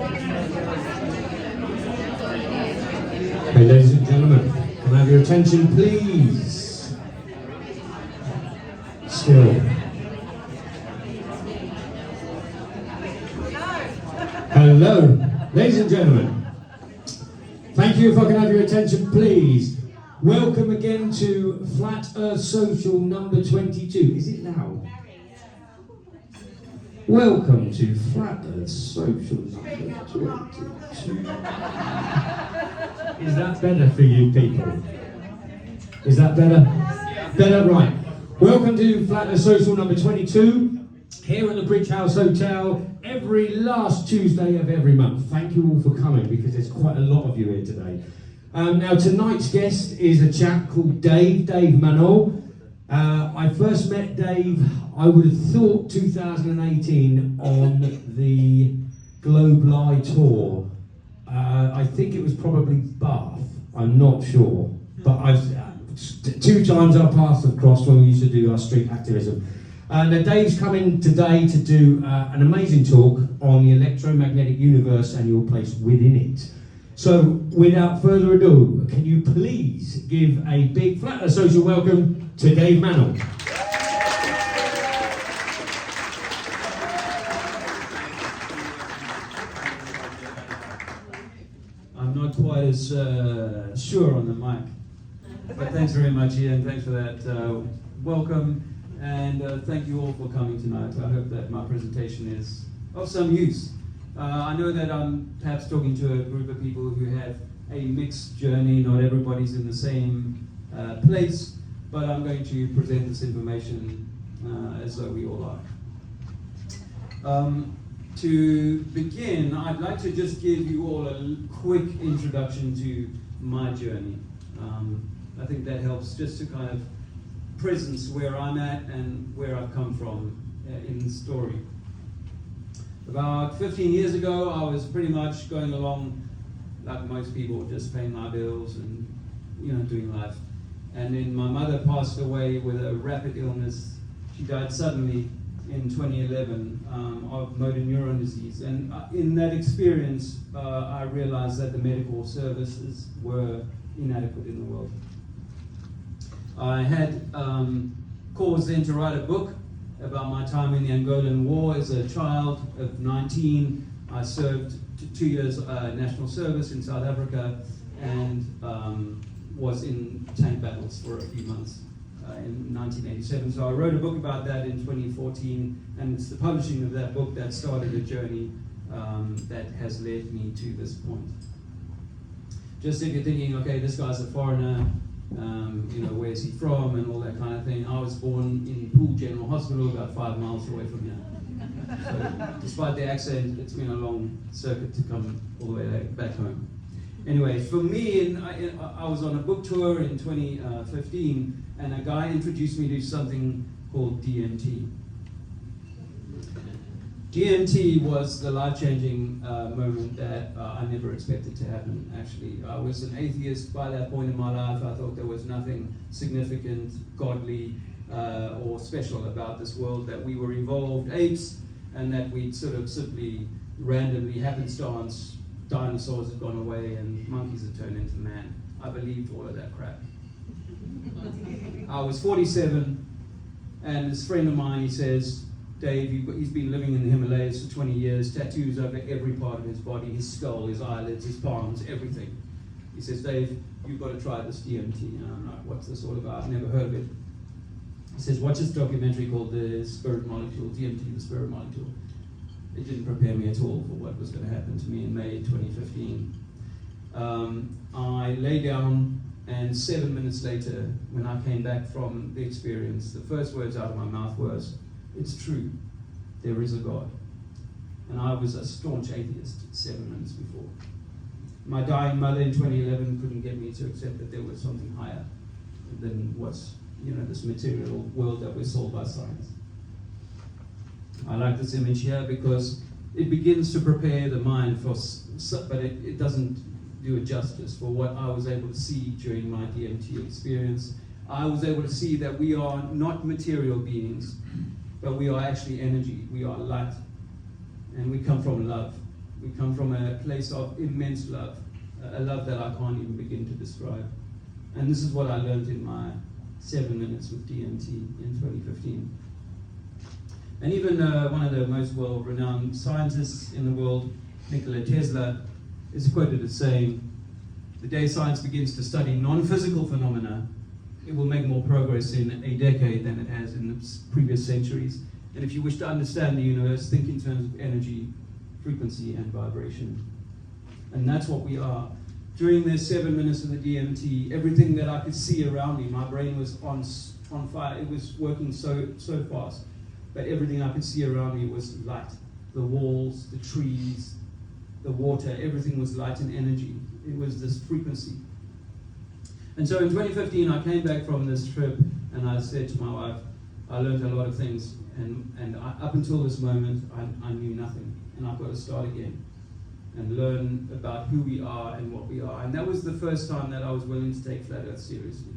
Okay, ladies and gentlemen, can I have your attention, please? Still. Hello, ladies and gentlemen. Thank you. If I can have your attention, please. Welcome again to Flat Earth Social number 22. Is it loud? Welcome to Flat Earth Social number 22. Is that better for you people? Is that better? Better, right. Welcome to Flat Earth Social number 22. Here at the Bridgehouse Hotel, every last Tuesday of every month. Thank you all for coming, because there's quite a lot of you here today. Now, tonight's guest is a chap called Dave Mannall. I first met Dave, I would have thought 2018, on the Globe Live tour. I think it was probably Bath, I'm not sure. But I've 2 times our paths have crossed when we used to do our street activism. Now Dave's coming today to do an amazing talk on the electromagnetic universe and your place within it. So, without further ado, can you please give a big Flat Earth Social welcome to Dave Mannall. I'm not quite as sure on the mic, but thanks very much, Ian. Thanks for that welcome. And thank you all for coming tonight. I hope that my presentation is of some use. I know that I'm perhaps talking to a group of people who have a mixed journey. Not everybody's in the same place, but I'm going to present this information as though we all are. To begin, I'd like to just give you all a quick introduction to my journey. I think that helps just to kind of presence where I'm at and where I've come from in the story. About 15 years ago, I was pretty much going along like most people, just paying my bills and doing life. And then my mother passed away with a rapid illness. She died suddenly in 2011 of motor neuron disease. And in that experience, I realized that the medical services were inadequate in the world. I had cause then to write a book about my time in the Angolan War. As a child of 19, I served 2 years national service in South Africa and was in tank battles for a few months in 1987. So I wrote a book about that in 2014, and it's the publishing of that book that started a journey that has led me to this point. Just if you're thinking, okay, this guy's a foreigner, where's he from and all that kind of thing. I was born in Poole General Hospital, about 5 miles away from here. So despite the accent, it's been a long circuit to come all the way back home. Anyway, for me, I was on a book tour in 2015, and a guy introduced me to something called DMT. DMT was the life-changing moment that I never expected to happen, actually. I was an atheist by that point in my life. I thought there was nothing significant, godly, or special about this world, that we were evolved apes, and that we'd sort of simply, randomly, happenstance, dinosaurs had gone away and monkeys had turned into man. I believed all of that crap. I was 47, and this friend of mine, he says, Dave, he's been living in the Himalayas for 20 years, tattoos over every part of his body, his skull, his eyelids, his palms, everything. He says, Dave, you've got to try this DMT. And I'm like, what's this all about? I've never heard of it. He says, watch this documentary called The Spirit Molecule, DMT, The Spirit Molecule. It didn't prepare me at all for what was going to happen to me in May 2015. I lay down, and 7 minutes later, when I came back from the experience, the first words out of my mouth was, it's true, there is a God. And I was a staunch atheist 7 minutes before. My dying mother in 2011 couldn't get me to accept that there was something higher than what's, this material world that we're sold by science. I like this image here because it begins to prepare the mind for, but it doesn't do it justice for what I was able to see during my DMT experience. I was able to see that we are not material beings, but we are actually energy, we are light, and we come from love. We come from a place of immense love, a love that I can't even begin to describe. And this is what I learned in my 7 minutes with DMT in 2015. And even one of the most well-renowned scientists in the world, Nikola Tesla, is quoted as saying, "The day science begins to study non-physical phenomena, it will make more progress in a decade than it has in the previous centuries. And if you wish to understand the universe, think in terms of energy, frequency, and vibration." And that's what we are. During the 7 minutes of the DMT, everything that I could see around me, my brain was on fire. It was working so fast. But everything I could see around me was light. The walls, the trees, the water, everything was light and energy. It was this frequency. And so in 2015, I came back from this trip and I said to my wife, I learned a lot of things. And up until this moment, I knew nothing. And I've got to start again and learn about who we are and what we are. And that was the first time that I was willing to take Flat Earth seriously.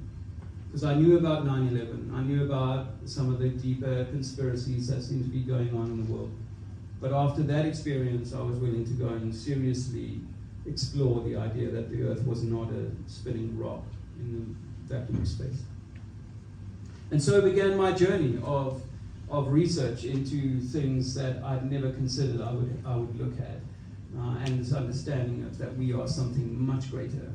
Because I knew about 9/11, I knew about some of the deeper conspiracies that seem to be going on in the world. But after that experience, I was willing to go and seriously explore the idea that the Earth was not a spinning rock in the vacuum of space. And so began my journey of research into things that I'd never considered I would look at. And this understanding of that we are something much greater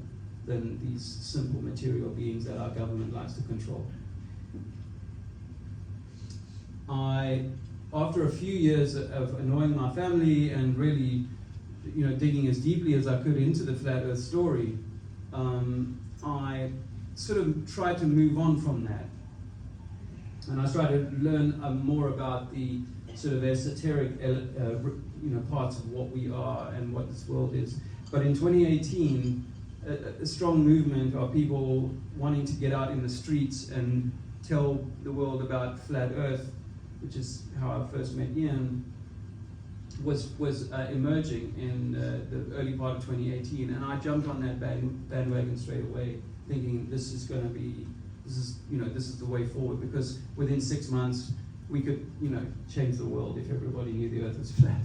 than these simple material beings that our government likes to control. After a few years of annoying my family and really, digging as deeply as I could into the Flat Earth story, I sort of tried to move on from that. And I tried to learn more about the sort of esoteric, parts of what we are and what this world is. But in 2018, a strong movement of people wanting to get out in the streets and tell the world about Flat Earth, which is how I first met Ian, was emerging in the early part of 2018, and I jumped on that bandwagon straight away, thinking this is the way forward, because within 6 months we could change the world if everybody knew the Earth was flat.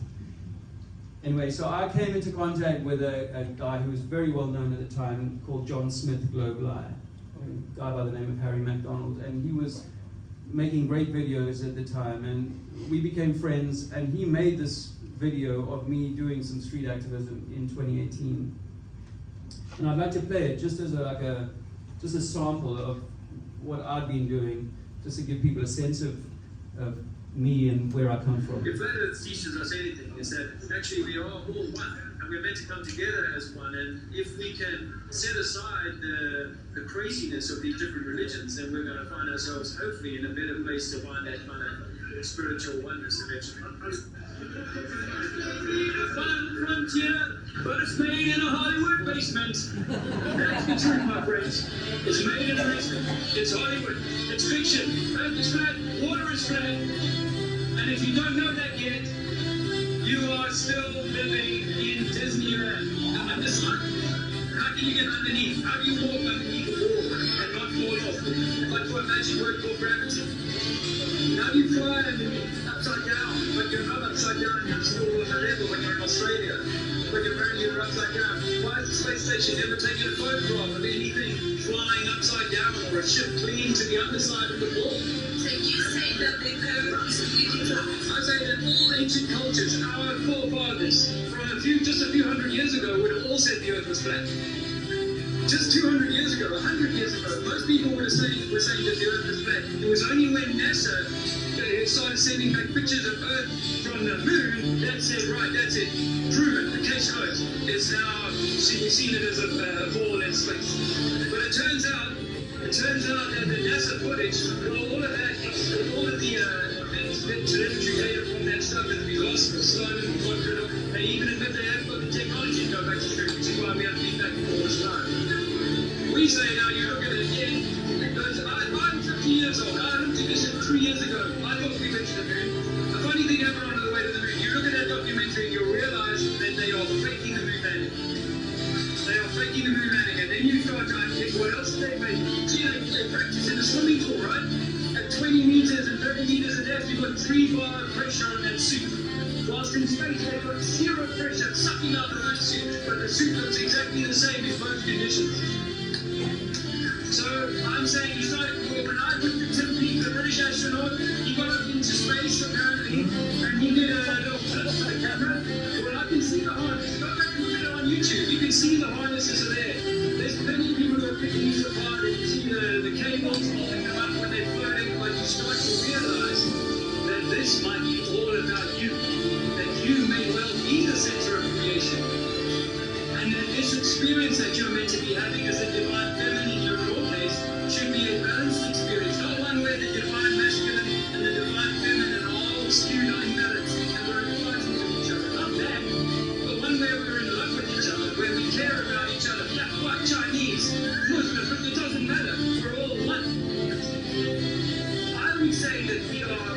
Anyway, so I came into contact with a guy who was very well known at the time called John Smith Globali, a guy by the name of Harry MacDonald, and he was making great videos at the time, and we became friends, and he made this video of me doing some street activism in 2018. And I'd like to play it just as a sample of what I'd been doing, just to give people a sense of me and where I come from. If Flat Earth teaches us anything, is that actually we are all one, and we're meant to come together as one. And if we can set aside the craziness of these different religions, then we're going to find ourselves hopefully in a better place to find that kind of spiritual oneness eventually. Fun frontier, but it's made in a Hollywood basement. That's the truth, my friends. It's made in a basement. It's Hollywood. It's fiction. Earth is flat. Water is flat. And if you don't know that yet, you are still living in Disneyland. How can you get underneath? How do you walk underneath the wall and not fall off? Like for a magic word called gravity. How do you fly underneath, upside down, but you're not upside down, you're still on the level when you're in Australia. But apparently you're upside down. Why has the space station never taken a photograph of anything flying upside down or a ship clinging to the underside of the wall? So you say that the rocks are really flat? I say that all ancient cultures, our forefathers, from just a few hundred years ago, would have all said the Earth was flat. Just 200 years ago, 100 years ago, most people were saying that the Earth was flat. It was only when NASA started sending back pictures of Earth from the moon that said, right, that's it, proven, the case closed. It's now, we've seen it as a ball in space. But it turns out that the NASA footage, all of that, all of the telemetry data from that stuff has been lost and stolen and got rid of. They even admit they haven't got the technology to go back to the moon, which is why we have feedback all this time. We say now, you look at it again, I'm 50 years old, I looked at this 3 years ago, I thought we went to the moon. A funny thing happened on the way to the moon. You look at that documentary and you'll realize that they are faking the moon landing. They are faking the moon landing, and then you start to unpick what else they made. See, they practice in a swimming pool, right? At 20 meters and 30 meters of depth, you've got 3 bar of pressure on that suit. Whilst in space they've got zero pressure sucking out the life suit, but the suit looks exactly the same in both conditions. So I'm saying he started, when I looked at Tim Peake, the British astronaut, he got up into space apparently, and he did a little flip for the camera. Well, I can see the harness. Go back and look at it on YouTube. You can see the harnesses are there. There's plenty of people who are picking these apart, and you see the cables holding them up when they're floating, but you start to realize that this might be all about you, that you may well be the center of creation, and that this experience that you're meant to be having as a divine feminine in your case should be a balanced experience, not one where the divine masculine and the divine feminine are all skewed unbalanced and we're fighting with each other. Not that, but one where we're in love with each other, where we care about each other. Black, white, Chinese, Muslim, but it doesn't matter. We're all one. I would say that we are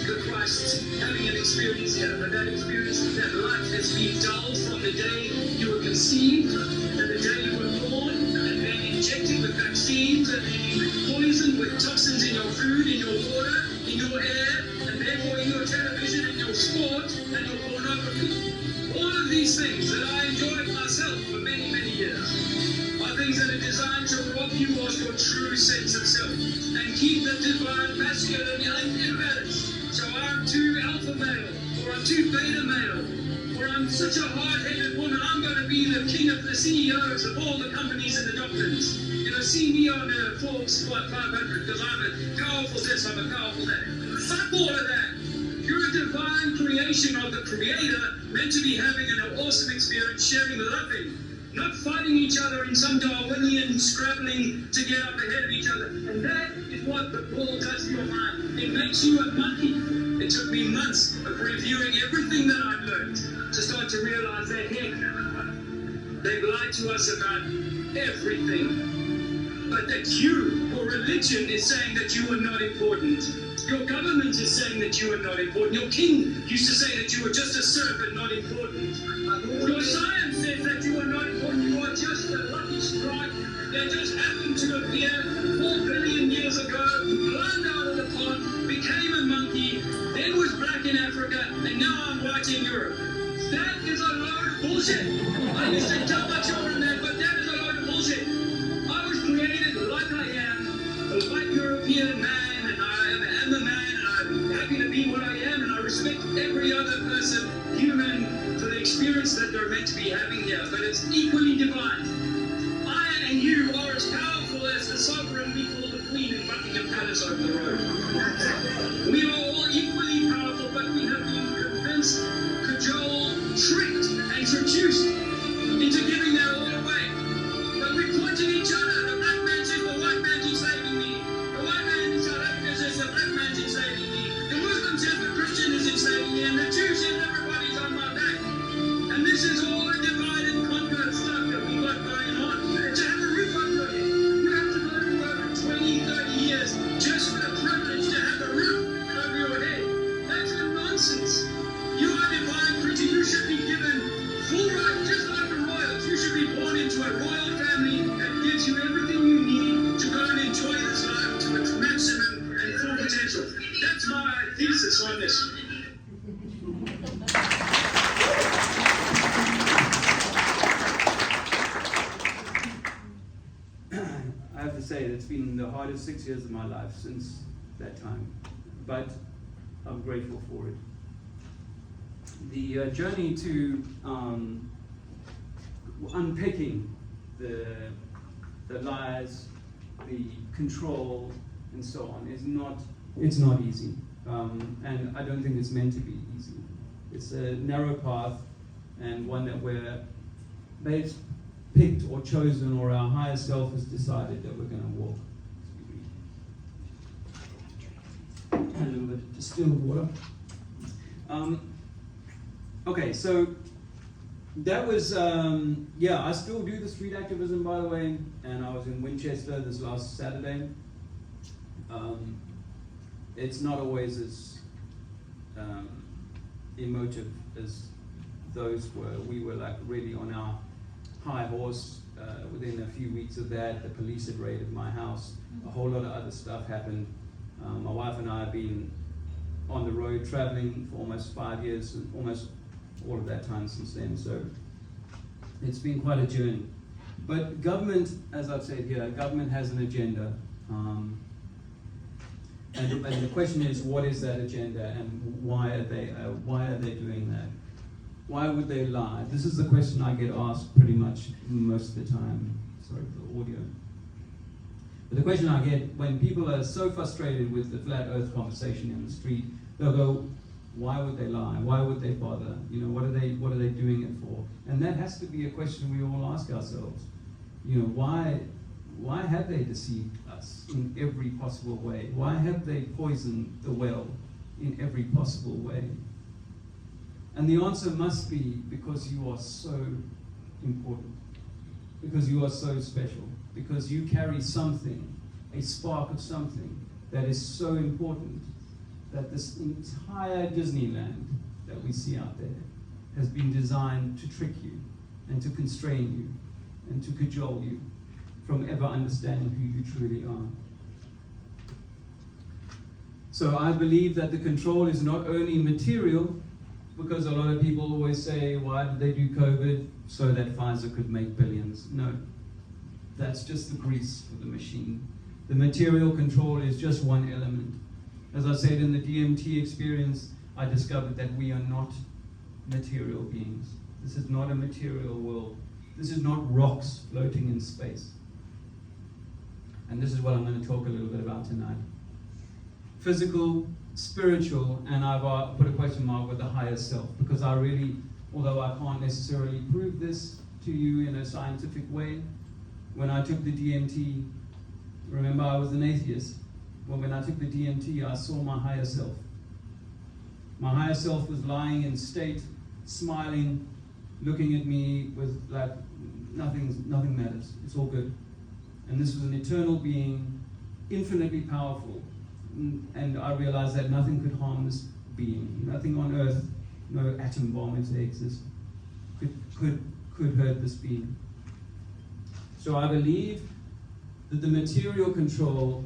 the Christ having an experience here, but that experience, that life has been dulled from the day you were conceived and the day you were born, and then injected with vaccines and then poisoned with toxins in your food, in your water, in your air, and therefore in your television and your sport and your pornography. All of these things that I enjoyed myself for many, many years are things that are designed to rob you of your true sense of self and keep the divine masculine in balance. So I'm too alpha male, or I'm too beta male, or I'm such a hard-headed woman, I'm going to be the king of the CEOs of all the companies and the doctrines. You know, see me on Forbes 500 because I'm a powerful this, I'm a powerful that. Fuck all of that. You're a divine creation of the Creator, meant to be having an awesome experience, sharing loving, not fighting each other in some Darwinian scrabbling to get up ahead of each other. And that is what the ball does to your mind. It makes you a monkey. It took me months of reviewing everything that I've learned to start to realize that, heck, they've lied to us about everything. But that you, your religion is saying that you are not important. Your government is saying that you are not important. Your king used to say that you were just a servant, not important. Your science says that you are not important. You are just a lucky strike that just happened to appear 4 billion years ago, climbed out of the pond, became a monkey, then was black in Africa, and now I'm white in Europe. That is a load of bullshit. I used to tell my children that, but that is a load of bullshit. I was created like I am, a white European man, and I am a man, and I'm happy to be what I am, and I respect every other person, human, for the experience that they're meant to be having here, but it's equally divine. I and you are as powerful as the sovereign we call the Queen in Buckingham Palace over the road. We are all equally powerful, but we have been convinced, cajoled, tricked, and seduced into giving that all away. But we point at each other. The black man says the white man's enslaving me. The white man in South Africa says the black man's enslaving me. The Muslim says the Christian is enslaving me. And the Jew says everybody's on my back. And this is all the divide and conquer stuff that we got going on. To have a roof over your head, you have to go through over 20, 30 years just for the privilege to have a roof over your head. That's nonsense. You are a divine creature. You should be given full right, just like the royals. You should be born into a royal family that gives you everything you need to go and enjoy this life to its maximum and full potential. That's my thesis on this. I have to say, it's been the hardest 6 years of my life since that time, but I'm grateful for it. The journey to unpicking the lies, the control, and so on is not easy, and I don't think it's meant to be easy. It's a narrow path, and one that we've picked or chosen, or our higher self has decided that we're going to walk. A little bit of distilled water. Okay, so that was, I still do the street activism, by the way, and I was in Winchester this last Saturday. It's not always as emotive as those were. We were like really on our high horse. Within a few weeks of that, the police had raided my house. A whole lot of other stuff happened. My wife and I have been on the road traveling for almost 5 years, almost all of that time since then. So it's been quite a journey. But government, as I've said here, government has an agenda. And the question is, what is that agenda, and why are they doing that? Why would they lie? This is the question I get asked pretty much most of the time. Sorry for the audio. But the question I get when people are so frustrated with the flat earth conversation in the street, they'll go, why would they lie? Why would they bother? You know, what are they doing it for? And that has to be a question we all ask ourselves. You know, why have they deceived us in every possible way? Why have they poisoned the well in every possible way? And the answer must be because you are so important, because you are so special, because you carry something, a spark of something that is so important that this entire Disneyland that we see out there has been designed to trick you and to constrain you and to cajole you from ever understanding who you truly are. So I believe that the control is not only material, because a lot of people always say, why did they do COVID? So that Pfizer could make billions. No, that's just the grease for the machine. The material control is just one element. As I said, in the DMT experience, I discovered that we are not material beings. This is not a material world. This is not rocks floating in space. And this is what I'm going to talk a little bit about tonight. Physical, spiritual, and I've put a question mark with the higher self, because I really, although I can't necessarily prove this to you in a scientific way, when I took the DMT, remember I was an atheist, but when I took the DMT, I saw my higher self. My higher self was lying in state, smiling, looking at me with like, nothing matters, it's all good. And this was an eternal being, infinitely powerful. And I realized that nothing could harm this being. Nothing on earth, no atom bomb if they exist, could hurt this being. So I believe that the material control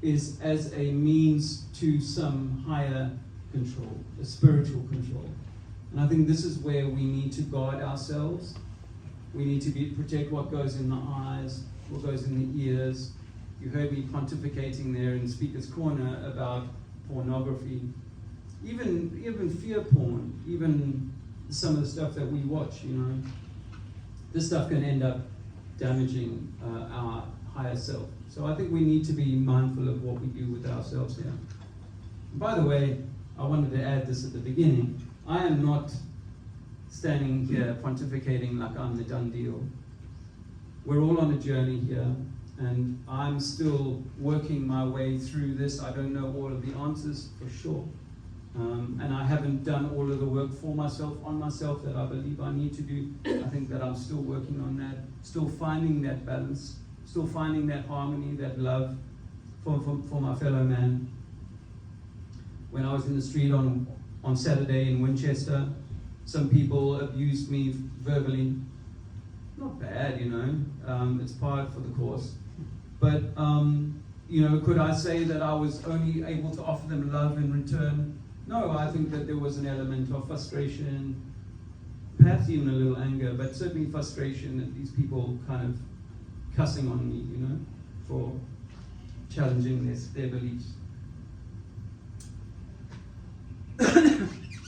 is as a means to some higher control, a spiritual control. And I think this is where we need to guard ourselves. We need to protect what goes in the eyes, what goes in the ears. You heard me pontificating there in Speaker's Corner about pornography, even fear porn, even some of the stuff that we watch, you know. This stuff can end up damaging our higher self. So I think we need to be mindful of what we do with ourselves here. By the way, I wanted to add this at the beginning. I am not standing here pontificating like I'm the done deal. We're all on a journey here, and I'm still working my way through this. I don't know all of the answers for sure. And I haven't done all of the work for myself, on myself, that I believe I need to do. I think that I'm still working on that, still finding that balance, still finding that harmony, that love for my fellow man. When I was in the street on Saturday in Winchester, some people abused me verbally. Not bad, you know, it's part for the course. But, you know, could I say that I was only able to offer them love in return? No, I think that there was an element of frustration, perhaps even a little anger, but certainly frustration at these people kind of cussing on me, you know, for challenging their beliefs.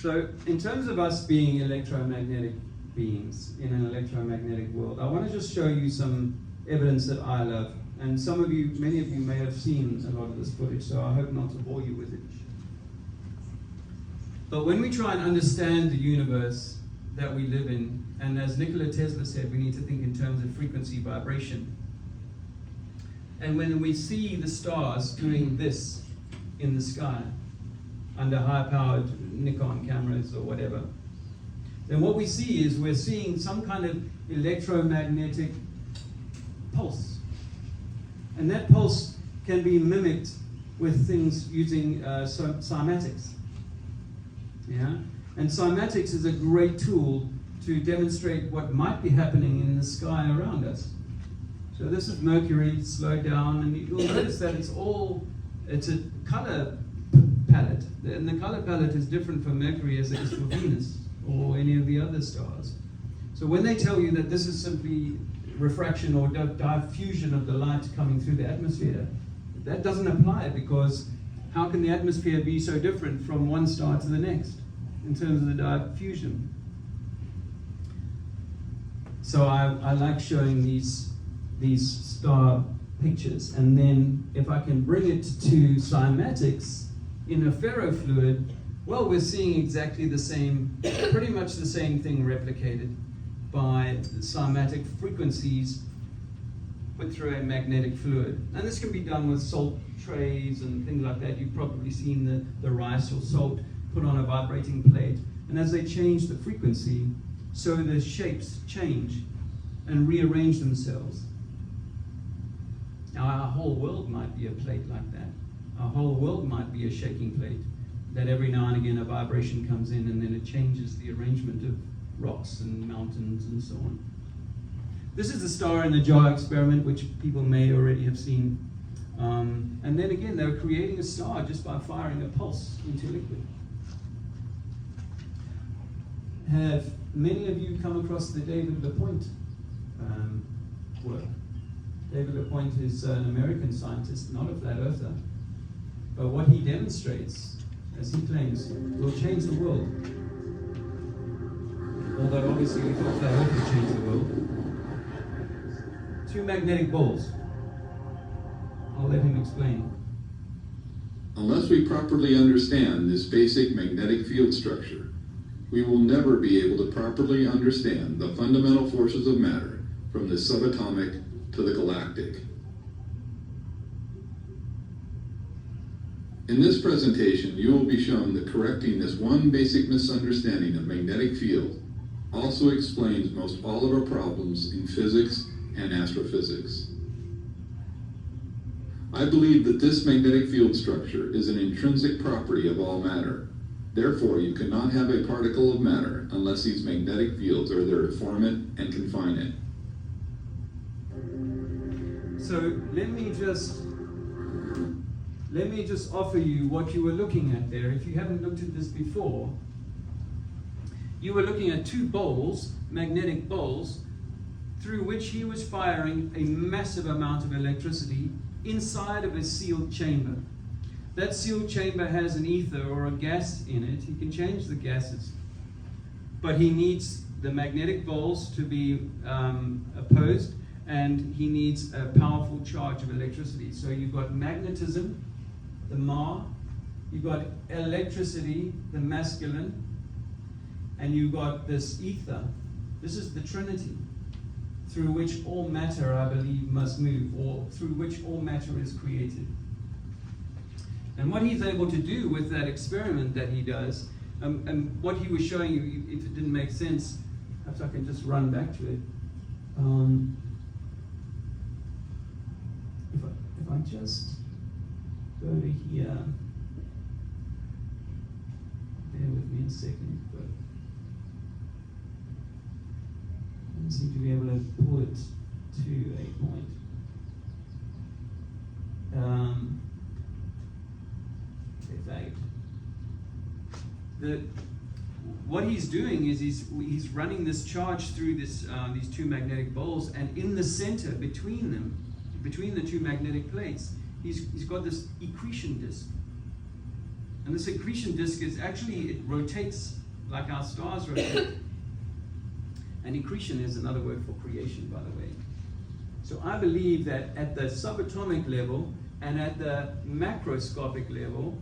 So, in terms of us being electromagnetic beings in an electromagnetic world, I want to just show you some evidence that I love. And some of you, many of you may have seen a lot of this footage, so I hope not to bore you with it. But when we try and understand the universe that we live in, and as Nikola Tesla said, we need to think in terms of frequency vibration. And when we see the stars doing this in the sky, under high-powered Nikon cameras or whatever, then what we see is we're seeing some kind of electromagnetic pulse. And that pulse can be mimicked with things using cymatics. Yeah? And cymatics is a great tool to demonstrate what might be happening in the sky around us. So this is Mercury slowed down, and you'll notice that it's a color palette And the color palette is different for Mercury as it is for Venus or any of the other stars. So when they tell you that this is simply refraction or diffusion of the light coming through the atmosphere, that doesn't apply, because how can the atmosphere be so different from one star to the next in terms of the diffusion? So I like showing these star pictures, and then if I can bring it to cymatics in a ferrofluid, well, we're seeing exactly the same, pretty much the same thing replicated by the cymatic frequencies put through a magnetic fluid. And this can be done with salt trays and things like that. You've probably seen the rice or salt put on a vibrating plate, and as they change the frequency, so the shapes change and rearrange themselves. Now our whole world might be a plate like that. Our whole world might be a shaking plate, that every now and again a vibration comes in and then it changes the arrangement of rocks and mountains and so on. This is the star in the jar experiment, which people may already have seen. And then again, they're creating a star just by firing a pulse into liquid. Have many of you come across the David LaPointe work? David LaPointe is an American scientist, not a flat earther. But what he demonstrates, as he claims, will change the world. Although obviously we thought flat earth would change the world. 2 magnetic balls. I'll let him explain. Unless we properly understand this basic magnetic field structure, we will never be able to properly understand the fundamental forces of matter from the subatomic to the galactic. In this presentation, you will be shown that correcting this one basic misunderstanding of magnetic field also explains most all of our problems in physics and astrophysics. I believe that this magnetic field structure is an intrinsic property of all matter. Therefore, you cannot have a particle of matter unless these magnetic fields are there to form it and confine it. So let me just offer you what you were looking at there. If you haven't looked at this before, you were looking at 2 bowls, magnetic bowls, through which he was firing a massive amount of electricity inside of a sealed chamber. That sealed chamber has an ether or a gas in it. He can change the gases, but he needs the magnetic bowls to be opposed, and he needs a powerful charge of electricity. So you've got magnetism, the Ma, you've got electricity, the masculine, and you've got this ether. This is the Trinity, through which all matter, I believe, must move, or through which all matter is created. And what he's able to do with that experiment that he does, and what he was showing you, if it didn't make sense, perhaps I can just run back to it. If I just go to here, bear with me a second, but I don't seem to be able to pull it to a point. What he's doing is he's running this charge through this these 2 magnetic bowls, and in the center between them, between the 2 magnetic plates, he's got this accretion disk. And this accretion disk is actually, it rotates like our stars rotate. And accretion is another word for creation, by the way. So I believe that at the subatomic level and at the macroscopic level,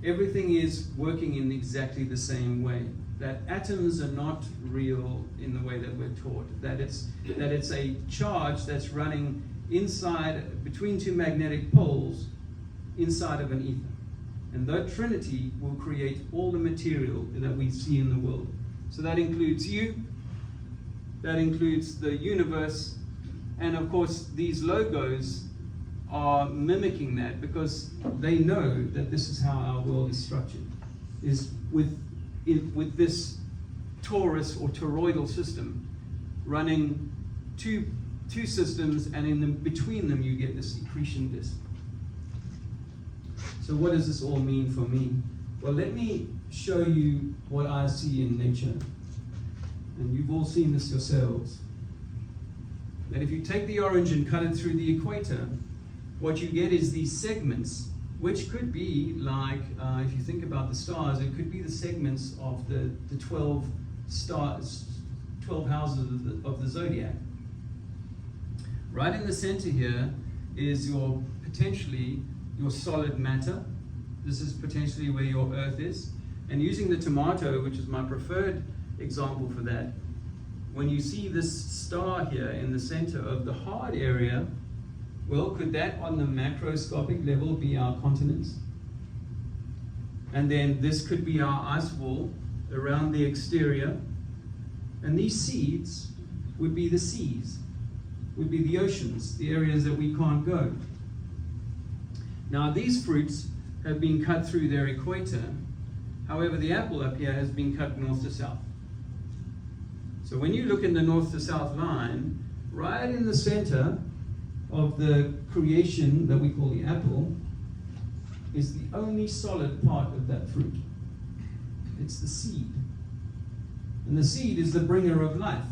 everything is working in exactly the same way. That atoms are not real in the way that we're taught. That it's a charge that's running inside, between 2 magnetic poles, inside of an ether. And that trinity will create all the material that we see in the world. So that includes you, that includes the universe, and of course these logos are mimicking that, because they know that this is how our world is structured, is with this torus or toroidal system running two systems, and between them you get this accretion disk. So what does this all mean for me? Well, let me show you what I see in nature. And you've all seen this yourselves. That if you take the orange and cut it through the equator, what you get is these segments, which could be like, if you think about the stars, it could be the segments of the 12 stars, 12 houses of the zodiac. Right in the center here is potentially your solid matter. This is potentially where your Earth is. And using the tomato, which is my preferred example for that, when you see this star here in the center of the hard area, well, could that on the macroscopic level be our continents? And then this could be our ice wall around the exterior. And these seeds would be the seas, would be the oceans, the areas that we can't go. Now these fruits have been cut through their equator. However, the apple up here has been cut north to south. So when you look in the north to south line, right in the center of the creation that we call the apple is the only solid part of that fruit. It's the seed. And the seed is the bringer of life,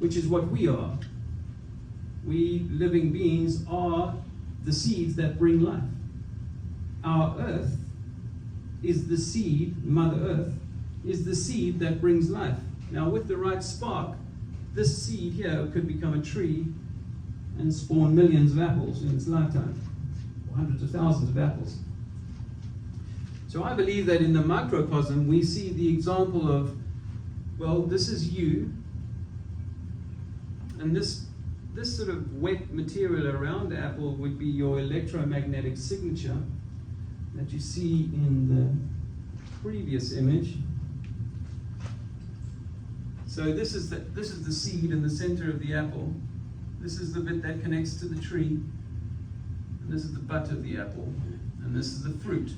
which is what we are. We living beings are the seeds that bring life. Our earth is the seed, Mother Earth, is the seed that brings life. Now with the right spark, this seed here could become a tree and spawn millions of apples in its lifetime, or hundreds of thousands of apples. So I believe that in the microcosm we see the example of, well, this is you, and this sort of wet material around the apple would be your electromagnetic signature that you see in the previous image. So this is the seed in the center of the apple. This is the bit that connects to the tree. And this is the butt of the apple. And this is the fruit.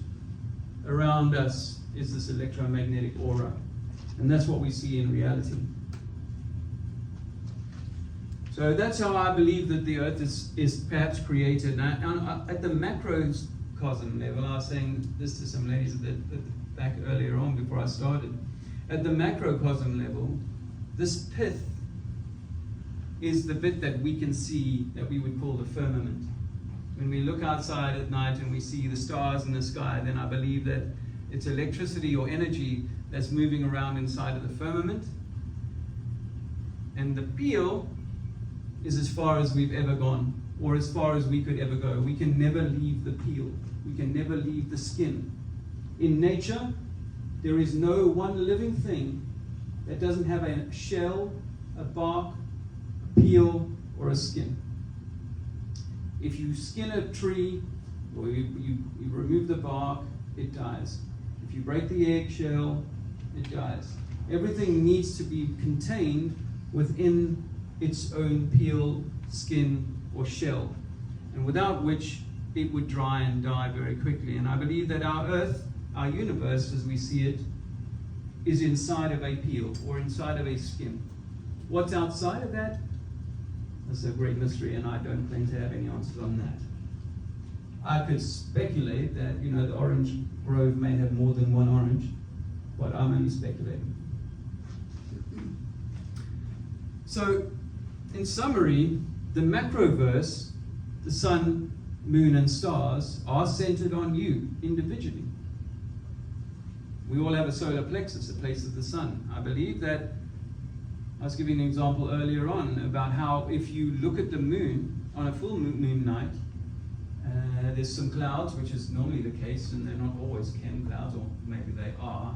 Around us is this electromagnetic aura. And that's what we see in reality. So that's how I believe that the earth is perhaps created. Now, at the macrocosm level, I was saying this to some ladies at the back earlier on before I started. At the macrocosm level, this pith is the bit that we can see that we would call the firmament. When we look outside at night and we see the stars in the sky, then I believe that it's electricity or energy that's moving around inside of the firmament. And the peel is as far as we've ever gone, or as far as we could ever go. We can never leave the peel. We can never leave the skin. In nature, there is no one living thing that doesn't have a shell, a bark, a peel, or a skin. If you skin a tree, or you remove the bark, it dies. If you break the eggshell, it dies. Everything needs to be contained within its own peel, skin, or shell, and without which it would dry and die very quickly. And I believe that our earth, our universe as we see it, is inside of a peel or inside of a skin. What's outside of that? That's a great mystery, and I don't claim to have any answers on that. I could speculate that, the orange grove may have more than one orange, but I'm only speculating. So, in summary, the macroverse, the sun, moon, and stars, are centered on you individually. We all have a solar plexus, a place of the sun. I believe that, I was giving an example earlier on about how if you look at the moon on a full moon night, there's some clouds, which is normally the case, and they're not always chem clouds, or maybe they are.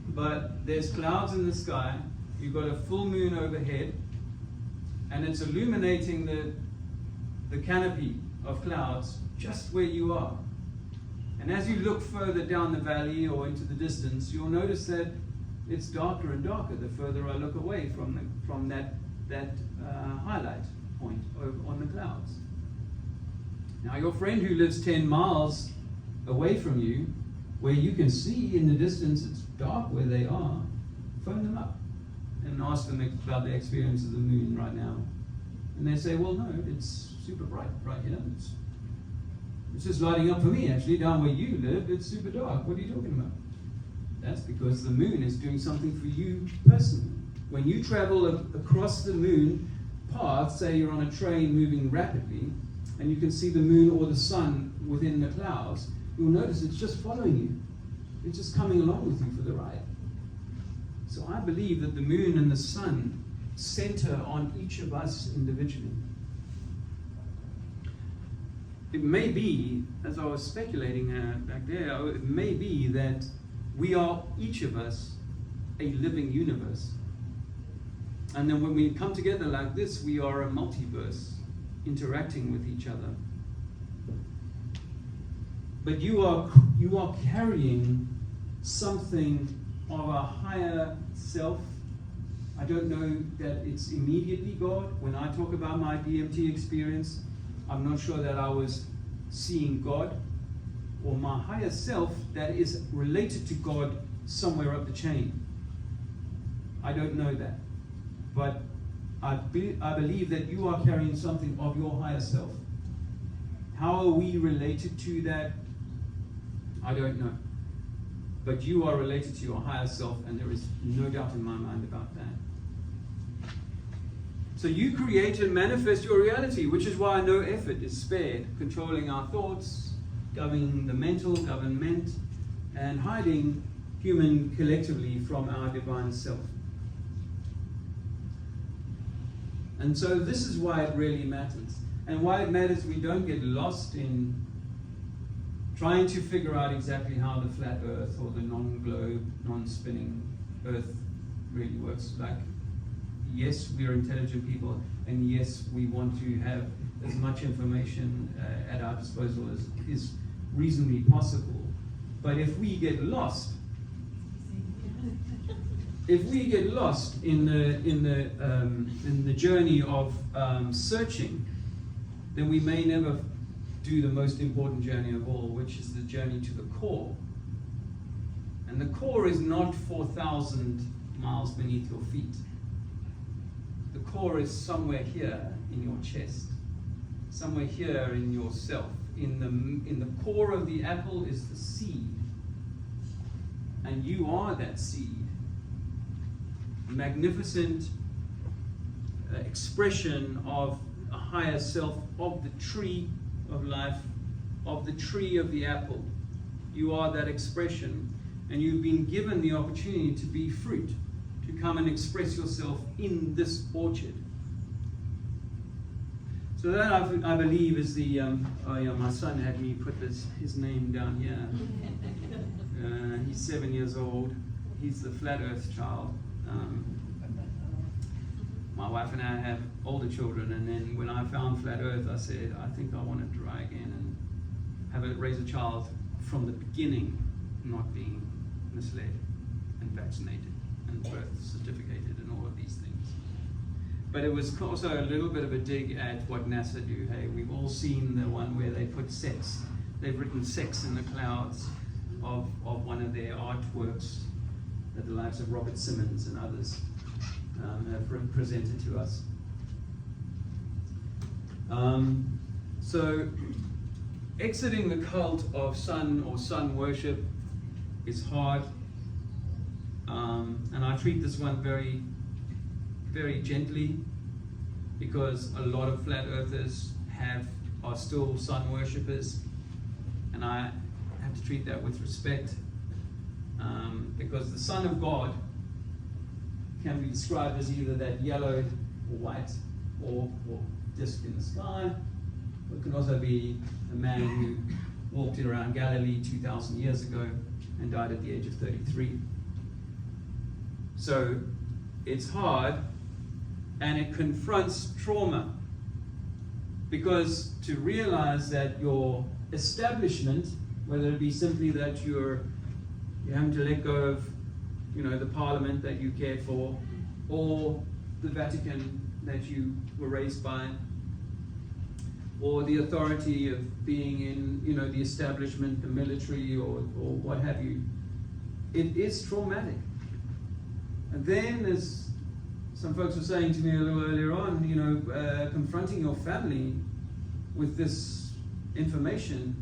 But there's clouds in the sky, you've got a full moon overhead, and it's illuminating the canopy of clouds just where you are. And as you look further down the valley or into the distance, you'll notice that it's darker and darker the further I look away from that highlight point on the clouds. Now your friend who lives 10 miles away from you, where you can see in the distance it's dark where they are, phone them up and ask them about their experience of the moon right now. And they say, well, no, it's super bright right here. It's just lighting up for me, actually. Down where you live, it's super dark. What are you talking about? That's because the moon is doing something for you personally. When you travel across the moon path, say you're on a train moving rapidly, and you can see the moon or the sun within the clouds, you'll notice it's just following you. It's just coming along with you for the ride. So I believe that the moon and the sun center on each of us individually. It may be, as I was speculating back there, it may be that we are, each of us, a living universe. And then when we come together like this, we are a multiverse interacting with each other. But you are carrying something of a higher self. I don't know that it's immediately God. When I talk about my DMT experience, I'm not sure that I was seeing God or my higher self that is related to God somewhere up the chain. I don't know that. But I believe that you are carrying something of your higher self. How are we related to that? I don't know. But you are related to your higher self, and there is no doubt in my mind about that. So you create and manifest your reality, which is why no effort is spared, controlling our thoughts, governing the mental government, and hiding human collectively from our divine self. And so this is why it really matters. And why it matters, we don't get lost in trying to figure out exactly how the flat earth or the non-globe, non-spinning earth really works. Like, yes, we are intelligent people, and yes, we want to have as much information at our disposal as is reasonably possible. But if we get lost, in the journey of searching, then we may never do the most important journey of all, which is the journey to the core. And the core is not 4,000 miles beneath your feet. The core is somewhere here in your chest, somewhere here in yourself. In the core of the apple is the seed, and you are that seed. A magnificent expression of a higher self, of the tree of life, of the tree of the apple. You are that expression, and you've been given the opportunity to be fruit, to come and express yourself in this orchard. So that I believe is the, my son had me put his name down here. He's 7 years old. He's the flat earth child. My wife and I have older children, and then when I found flat earth, I said, I think I want to try again and raise a child from the beginning, not being misled and vaccinated and birth certificated and all of these things. But it was also a little bit of a dig at what NASA do. Hey, we've all seen the one where they put sex. They've written sex in the clouds of one of their artworks that the likes of Robert Simmons and others have presented to us. So exiting the cult of sun or sun worship is hard, and I treat this one very, very gently, because a lot of flat earthers are still sun worshippers, and I have to treat that with respect, because the Son of God can be described as either that yellow or white or disc in the sky. It can also be a man who walked around Galilee 2,000 years ago and died at the age of 33. So it's hard, and it confronts trauma, because to realize that your establishment, whether it be simply that you're having to let go of the parliament that you cared for, or the Vatican that you were raised by, or the authority of being in the establishment, the military, or what have you, it is traumatic. And then, as some folks were saying to me a little earlier on, confronting your family with this information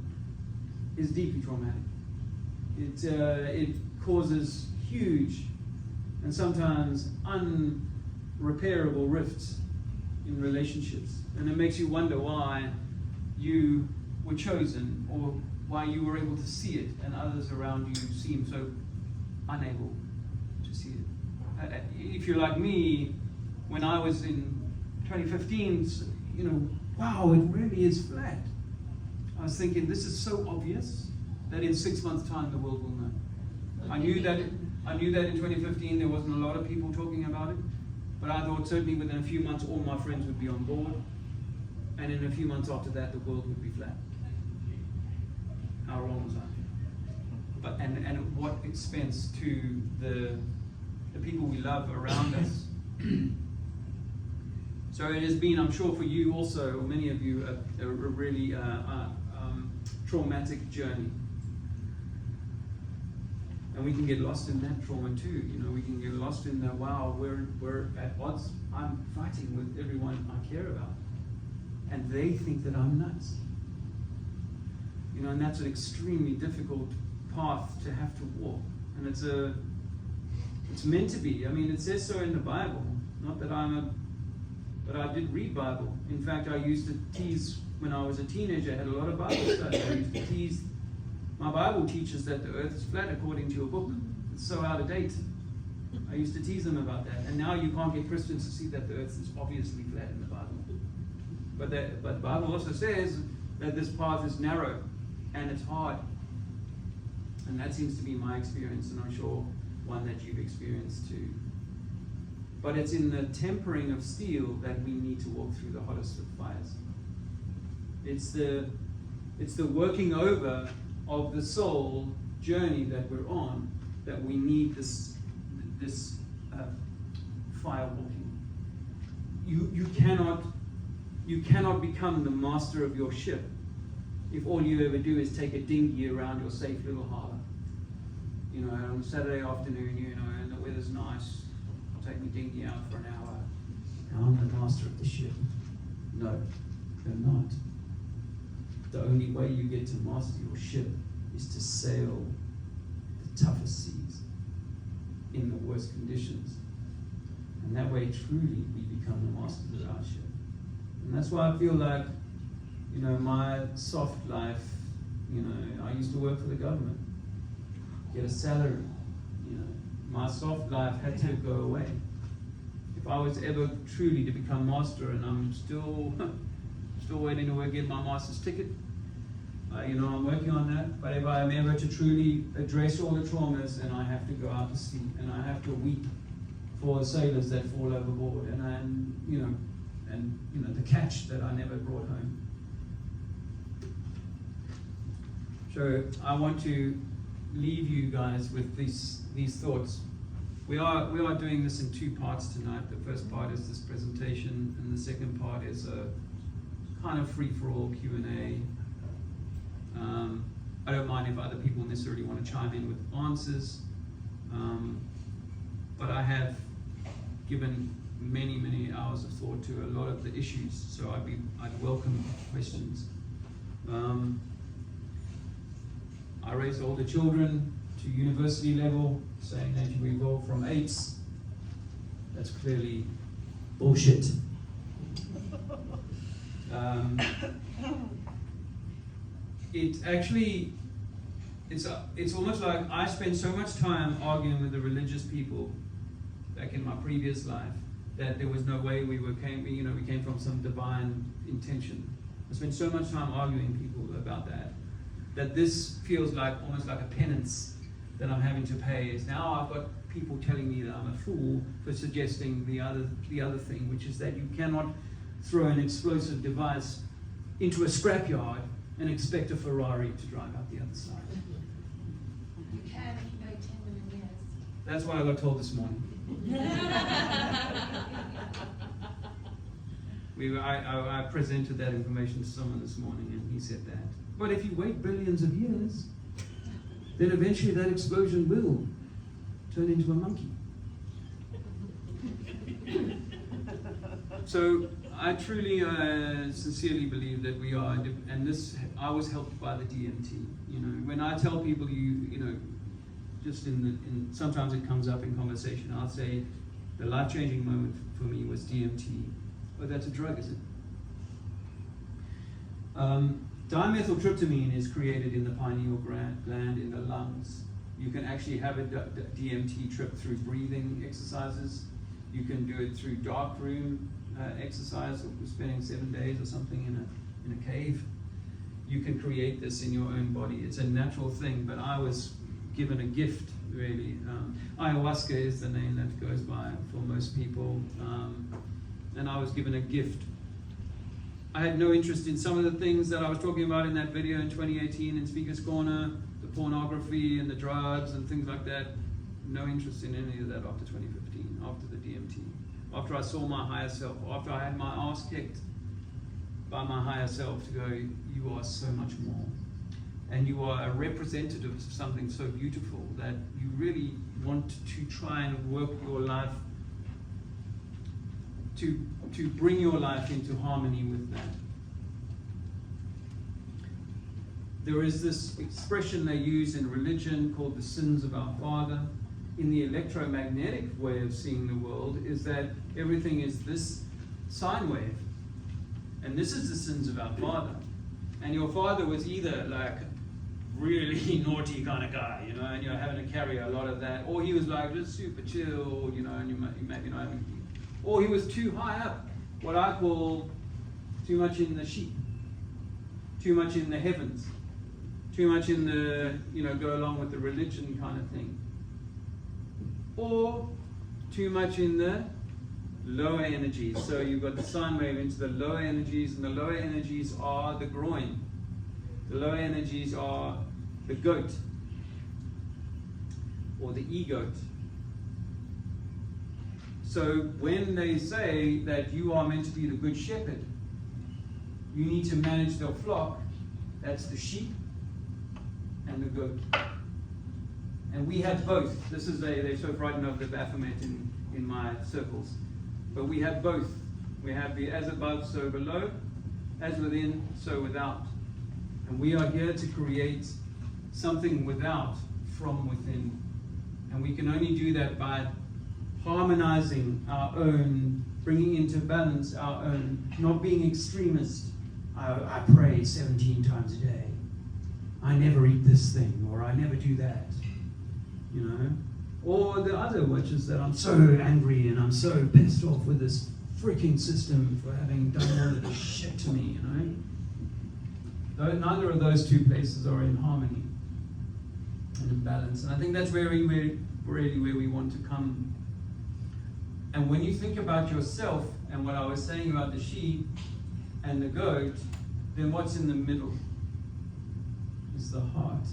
is deeply traumatic. It causes huge and sometimes unrepairable rifts in relationships, and it makes you wonder why you were chosen, or why you were able to see it and others around you seem so unable to see it. If you're like me, when I was in 2015, wow, it really is flat. I was thinking, this is so obvious that in 6 months' time the world will know. I knew that in 2015 there wasn't a lot of people talking about it, but I thought certainly within a few months all my friends would be on board, and in a few months after that the world would be flat. How wrong was I? But and at what expense to the people we love around us. So it has been, I'm sure for you also, or many of you, a really traumatic journey. And we can get lost in that trauma too. We can get lost in the, wow, we're at odds. I'm fighting with everyone I care about, and they think that I'm nuts. And that's an extremely difficult path to have to walk. And it's meant to be. I mean, it says so in the Bible. Not that but I did read Bible. In fact, I used to tease when I was a teenager. I had a lot of Bible study. I used to tease. My Bible teaches that the earth is flat according to your book. It's so out of date. I used to tease them about that. And now you can't get Christians to see that the earth is obviously flat in the Bible. But the Bible also says that this path is narrow and it's hard. And that seems to be my experience, and I'm sure one that you've experienced too. But it's in the tempering of steel that we need to walk through the hottest of fires. It's the working over of the soul journey that we're on, that we need this fire walking. You cannot become the master of your ship if all you ever do is take a dinghy around your safe little harbor. On a Saturday afternoon, and the weather's nice, I'll take my dinghy out for an hour. Now I'm the master of the ship. No, you're not. The only way you get to master your ship is to sail the toughest seas in the worst conditions. And that way, truly, we become the masters of our ship. And that's why I feel like, my soft life, I used to work for the government, get a salary. My soft life had to go away. If I was ever truly to become master, and I'm still waiting to get my master's ticket, I'm working on that. But if I am ever to truly address all the traumas, and I have to go out to sea, and I have to weep for the sailors that fall overboard, and the catch that I never brought home. So I want to leave you guys with these thoughts. We are doing this in two parts tonight. The first part is this presentation, and the second part is a kind of free-for-all Q&A. I don't mind if other people necessarily want to chime in with answers, but I have given many hours of thought to a lot of the issues, so I'd welcome questions. I raised older children to university level, saying that you evolve from apes. That's clearly bullshit. It's almost like I spent so much time arguing with the religious people back in my previous life that there was no way we came from some divine intention. I spent so much time arguing people about that this feels like almost like a penance that I'm having to pay. Is now I've got people telling me that I'm a fool for suggesting the other thing, which is that you cannot throw an explosive device into a scrapyard and expect a Ferrari to drive out the other side. You can if you go 10 million years. That's what I got told this morning. I presented that information to someone this morning, and he said that. But if you wait billions of years, then eventually that explosion will turn into a monkey. So I truly, sincerely believe that we are, and this, I was helped by the DMT. You know, when I tell people, you know, just sometimes it comes up in conversation, I'll say the life-changing moment for me was DMT. Oh, that's a drug, is it? Dimethyltryptamine is created in the pineal gland in the lungs. You can actually have a DMT trip through breathing exercises. You can do it through dark room exercise, or spending 7 days or something in a cave. You can create this in your own body. It's a natural thing, but I was given a gift, really. Ayahuasca is the name that goes by for most people, and I was given a gift. I had no interest in some of the things that I was talking about in that video in 2018 in Speaker's Corner, the pornography and the drugs and things like that. No interest in any of that after 2015, after the DMT. After I saw my higher self, after I had my ass kicked by my higher self to go, you are so much more. And you are a representative of something so beautiful that you really want to try and work your life to bring your life into harmony with that. There is this expression they use in religion called the sins of our father. In the electromagnetic way of seeing the world is that everything is this sine wave. And this is the sins of our father. And your father was either like really naughty kind of guy, you know, and you're having to carry a lot of that, or he was like just super chill, you know, and you know, or he was too high up, what I call too much in the sheep, too much in the heavens, too much in the, you know, go along with the religion kind of thing, or too much in the lower energies. So you've got the sine wave into the lower energies, and the lower energies are the groin. The lower energies are the goat, or the e-goat. So when they say that you are meant to be the good shepherd, you need to manage the flock. That's the sheep and the goat. And we have both. This is they're so frightened of the Baphomet in my circles. But we have both. We have the as above, so below, as within, so without. And we are here to create something without from within. And we can only do that by harmonizing our own, bringing into balance our own, not being extremist. I pray 17 times a day. I never eat this thing, or I never do that. You know? Or the other, which is that I'm so angry and I'm so pissed off with this freaking system for having done all of this shit to me, you know? Neither of those two places are in harmony and in balance. And I think that's really where we want to come. And when you think about yourself and what I was saying about the sheep and the goat, then what's in the middle is the heart.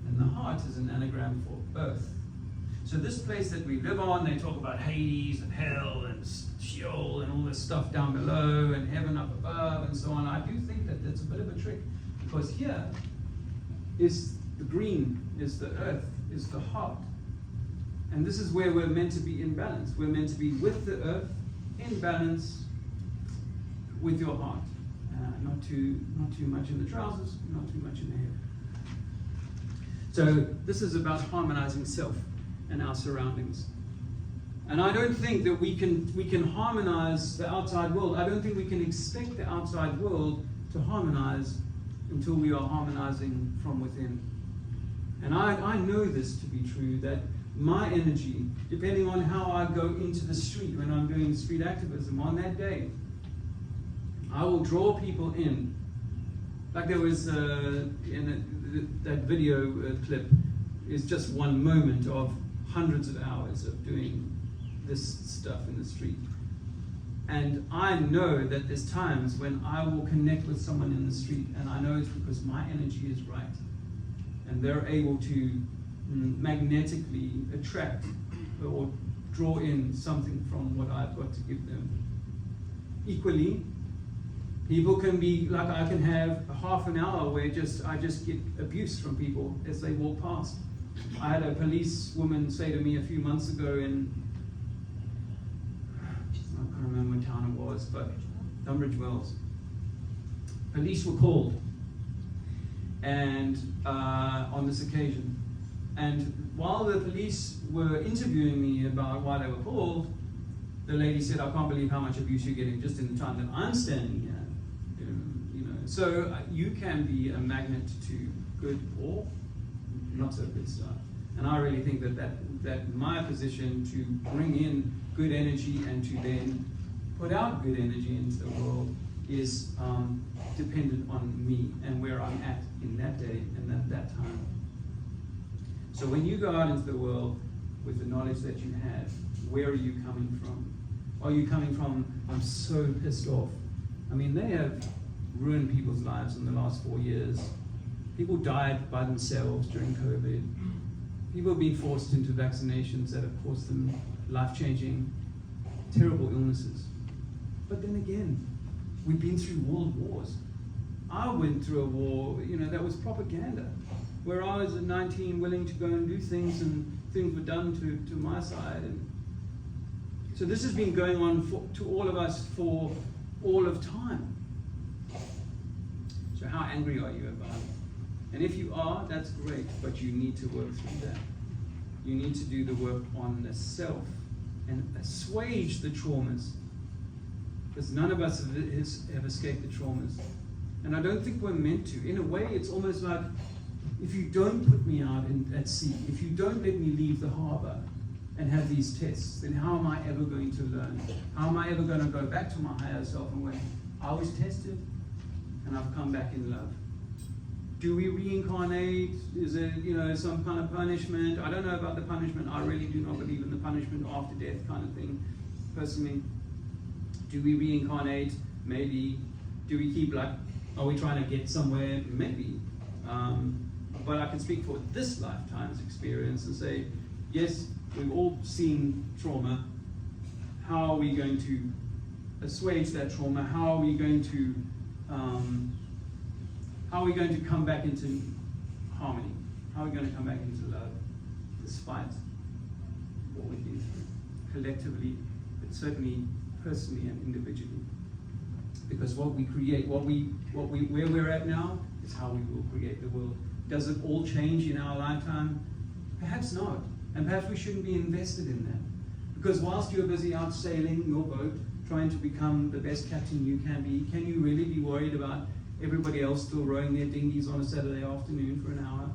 And the heart is an anagram for earth. So this place that we live on, they talk about Hades and hell and Sheol and all this stuff down below and heaven up above and so on. I do think that that's a bit of a trick, because here is the green, is the earth, is the heart. And this is where we're meant to be in balance. We're meant to be with the earth, in balance with your heart. Not too much in the trousers, not too much in the head. So this is about harmonizing self and our surroundings. And I don't think that we can harmonize the outside world. I don't think we can expect the outside world to harmonize until we are harmonizing from within. And I know this to be true, that my energy, depending on how I go into the street when I'm doing street activism on that day, I will draw people in. Like there was that video clip is just one moment of hundreds of hours of doing this stuff in the street. And I know that there's times when I will connect with someone in the street, and I know it's because my energy is right. And they're able to magnetically attract or draw in something from what I've got to give them. Equally, people can be, like I can have a half an hour where I just get abuse from people as they walk past. I had a police woman say to me a few months ago in I can't remember what town it was, but Tunbridge Wells. Police were called, and on this occasion, and while the police were interviewing me about why they were called, the lady said, "I can't believe how much abuse you're getting just in the time that I'm standing here." So you can be a magnet to good or not so good stuff. And I really think that my position to bring in good energy and to then put out good energy into the world is dependent on me and where I'm at in that day and that time. So when you go out into the world with the knowledge that you have, where are you coming from? Are you coming from, I'm so pissed off? I mean, they have ruined people's lives in the last 4 years. People died by themselves during COVID. People have been forced into vaccinations that have caused them life-changing, terrible illnesses. But then again, we've been through world wars. I went through a war, that was propaganda, where I was at 19 willing to go and do things, and things were done to my side. And so this has been going on to all of us for all of time. So how angry are you about it? And if you are, that's great, but you need to work through that. You need to do the work on the self and assuage the traumas, because none of us have escaped the traumas. And I don't think we're meant to. In a way, it's almost like, if you don't put me out at sea, if you don't let me leave the harbor and have these tests, then how am I ever going to learn? How am I ever going to go back to my higher self and go, I was tested and I've come back in love? Do we reincarnate? Is it, some kind of punishment? I don't know about the punishment. I really do not believe in the punishment after death kind of thing, personally. Do we reincarnate? Maybe. Do we keep are we trying to get somewhere? Maybe. But I can speak for this lifetime's experience and say, yes, we've all seen trauma. How are we going to assuage that trauma? How are we going to come back into harmony? How are we going to come back into love, despite what we've been through, collectively, but certainly personally and individually? Because what we create, where we're at now, is how we will create the world. Does it all change in our lifetime? Perhaps not, and perhaps we shouldn't be invested in that. Because whilst you're busy out sailing your boat, trying to become the best captain you can you really be worried about everybody else still rowing their dinghies on a Saturday afternoon for an hour?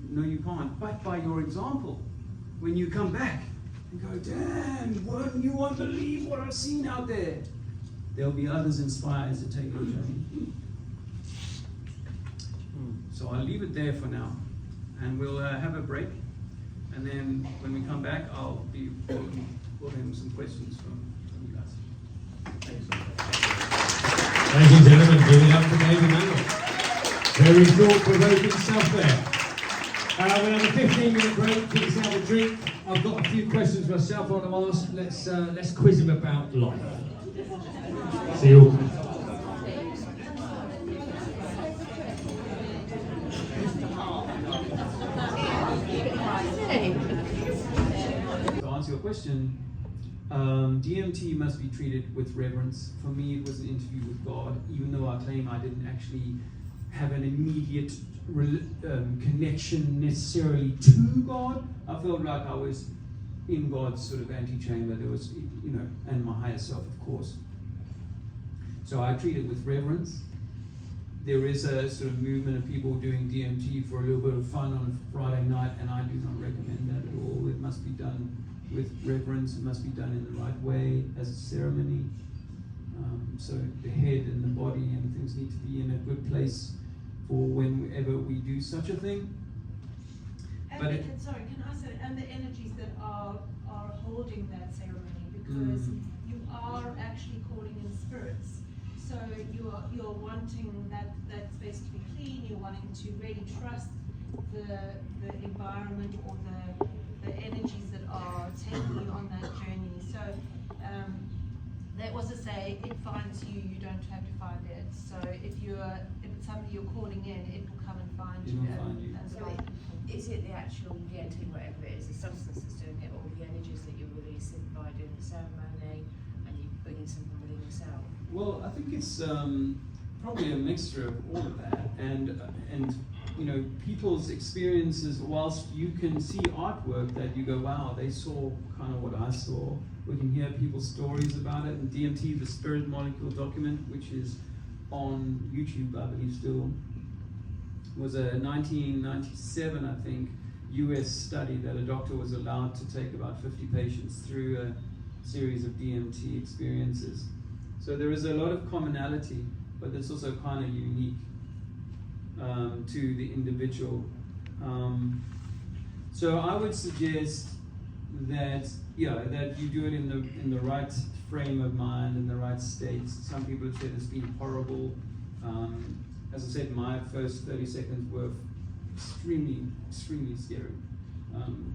No, you can't. But by your example, when you come back and go, damn, you won't believe what I've seen out there, there'll be others inspired to take your journey. So I'll leave it there for now, and we'll have a break, and then when we come back, I'll be pulling some questions from you guys. Thanks. Ladies and gentlemen, give it up for David Mannall. Very thought-provoking stuff there. We'll have a 15-minute break, give yourself a drink. I've got a few questions myself I want to ask. Let's quiz him about life. See you all. To answer your question, DMT must be treated with reverence. For me, it was an interview with God, even though I claim I didn't actually have an immediate connection necessarily to God. I felt like I was in God's sort of antechamber. There was, and my higher self, of course. So I treat it with reverence. There is a sort of movement of people doing DMT for a little bit of fun on a Friday night, and I do not recommend that at all. It must be done with reverence. It must be done in the right way as a ceremony. So the head and the body and things need to be in a good place for whenever we do such a thing. And But sorry, can I say, and the energies that are holding that ceremony, because you are actually calling in spirits. So you're wanting that space to be clean. You're wanting to really trust the environment or the energies that are taking you on that journey. So that was to say, it finds you. You don't have to find it. So if it's somebody you're calling in, it will come and find you. So is it the actual DMT, whatever it is, the substance that's doing it, or the energies that you're releasing by doing the ceremony? and you bring in something within yourself? Well, I think it's probably a mixture of all of that, and you know, people's experiences. Whilst you can see artwork that you go, wow, they saw kind of what I saw. We can hear people's stories about it. And DMT, the Spirit Molecule document, which is on YouTube, I believe still, was a 1997, I think, US study that a doctor was allowed to take about 50 patients through a series of DMT experiences. So there is a lot of commonality, but it's also kind of unique to the individual. So I would suggest that, yeah, that you do it in the right frame of mind, in the right state. Some people have said it's been horrible. As I said, my first 30 seconds were extremely, extremely scary.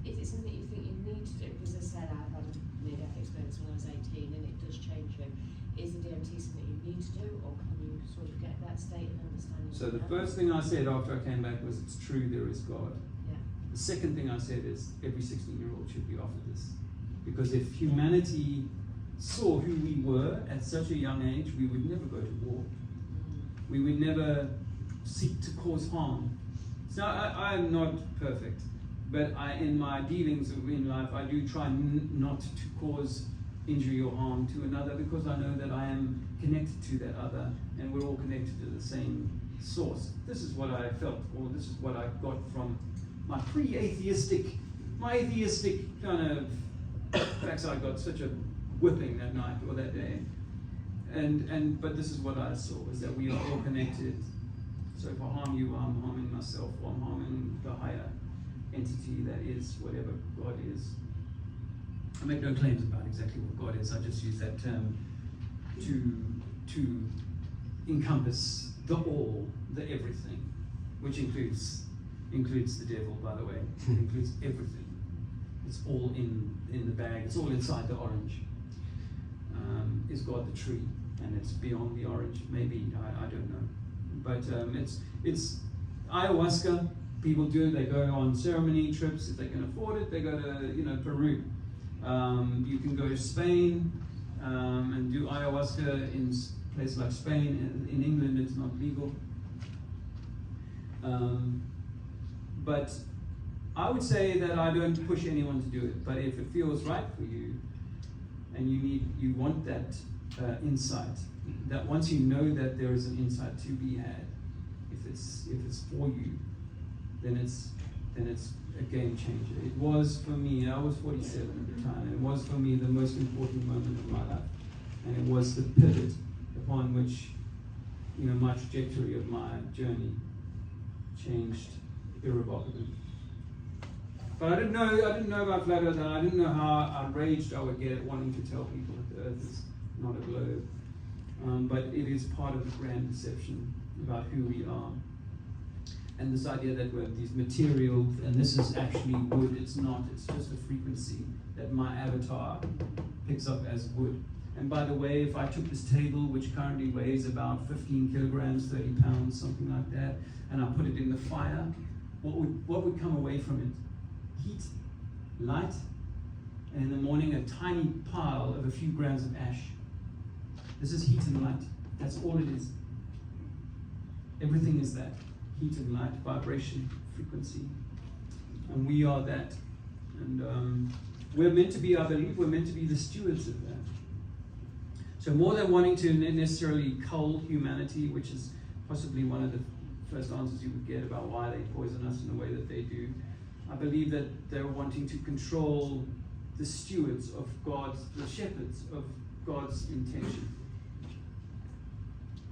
Is it something you think you need to do? Because as I said, I've had a near-death experience when I was 18 and it does change you. Is the DMT something you need to do, or can you sort of get that state of understanding? So the first thing I said after I came back was, it's true, there is God. Yeah. The second thing I said is, every 16-year-old should be offered this. Because if humanity saw who we were at such a young age, we would never go to war. We would never seek to cause harm. So I am not perfect, but in my dealings in life, I do try not to cause injury or harm to another, because I know that I am connected to that other, and we're all connected to the same source. This is what I felt, or this is what I got from my atheistic kind of facts. I got such a whipping that night or that day, but this is what I saw, is that we are all connected. So if I harm you, I'm harming myself, or I'm harming the higher entity that is whatever God is. I make no claims about exactly what God is. I just use that term to encompass the all, the everything, which includes the devil, by the way. It includes everything. It's all in the bag. It's all inside the orange. Is God the tree? And it's beyond the orange. Maybe, I don't know. But it's ayahuasca. People do. They go on ceremony trips if they can afford it. They go to Peru. You can go to Spain and do ayahuasca in places like Spain. In England, it's not legal. But I would say that I don't push anyone to do it. But if it feels right for you, and you want that insight, that once you know that there is an insight to be had, if it's for you, then it's a game changer. It was for me. I was 47 at the time. It was for me the most important moment of my life, and it was the pivot upon which my trajectory of my journey changed irrevocably. But I didn't know about flat Earth, and I didn't know how outraged I would get wanting to tell people that the Earth is not a globe. But it is part of the grand deception about who we are. And this idea that we're these material, and this is actually wood, it's not, it's just a frequency that my avatar picks up as wood. And by the way, if I took this table, which currently weighs about 15 kilograms, 30 pounds, something like that, and I put it in the fire, what would come away from it? Heat, light, and in the morning a tiny pile of a few grams of ash. This is heat and light. That's all it is. Everything is that. Heat and light, vibration, frequency. And we are that. And we're meant to be, I believe, we're meant to be the stewards of that. So more than wanting to necessarily cull humanity, which is possibly one of the first answers you would get about why they poison us in the way that they do, I believe that they're wanting to control the stewards of God's, the shepherds of God's intention.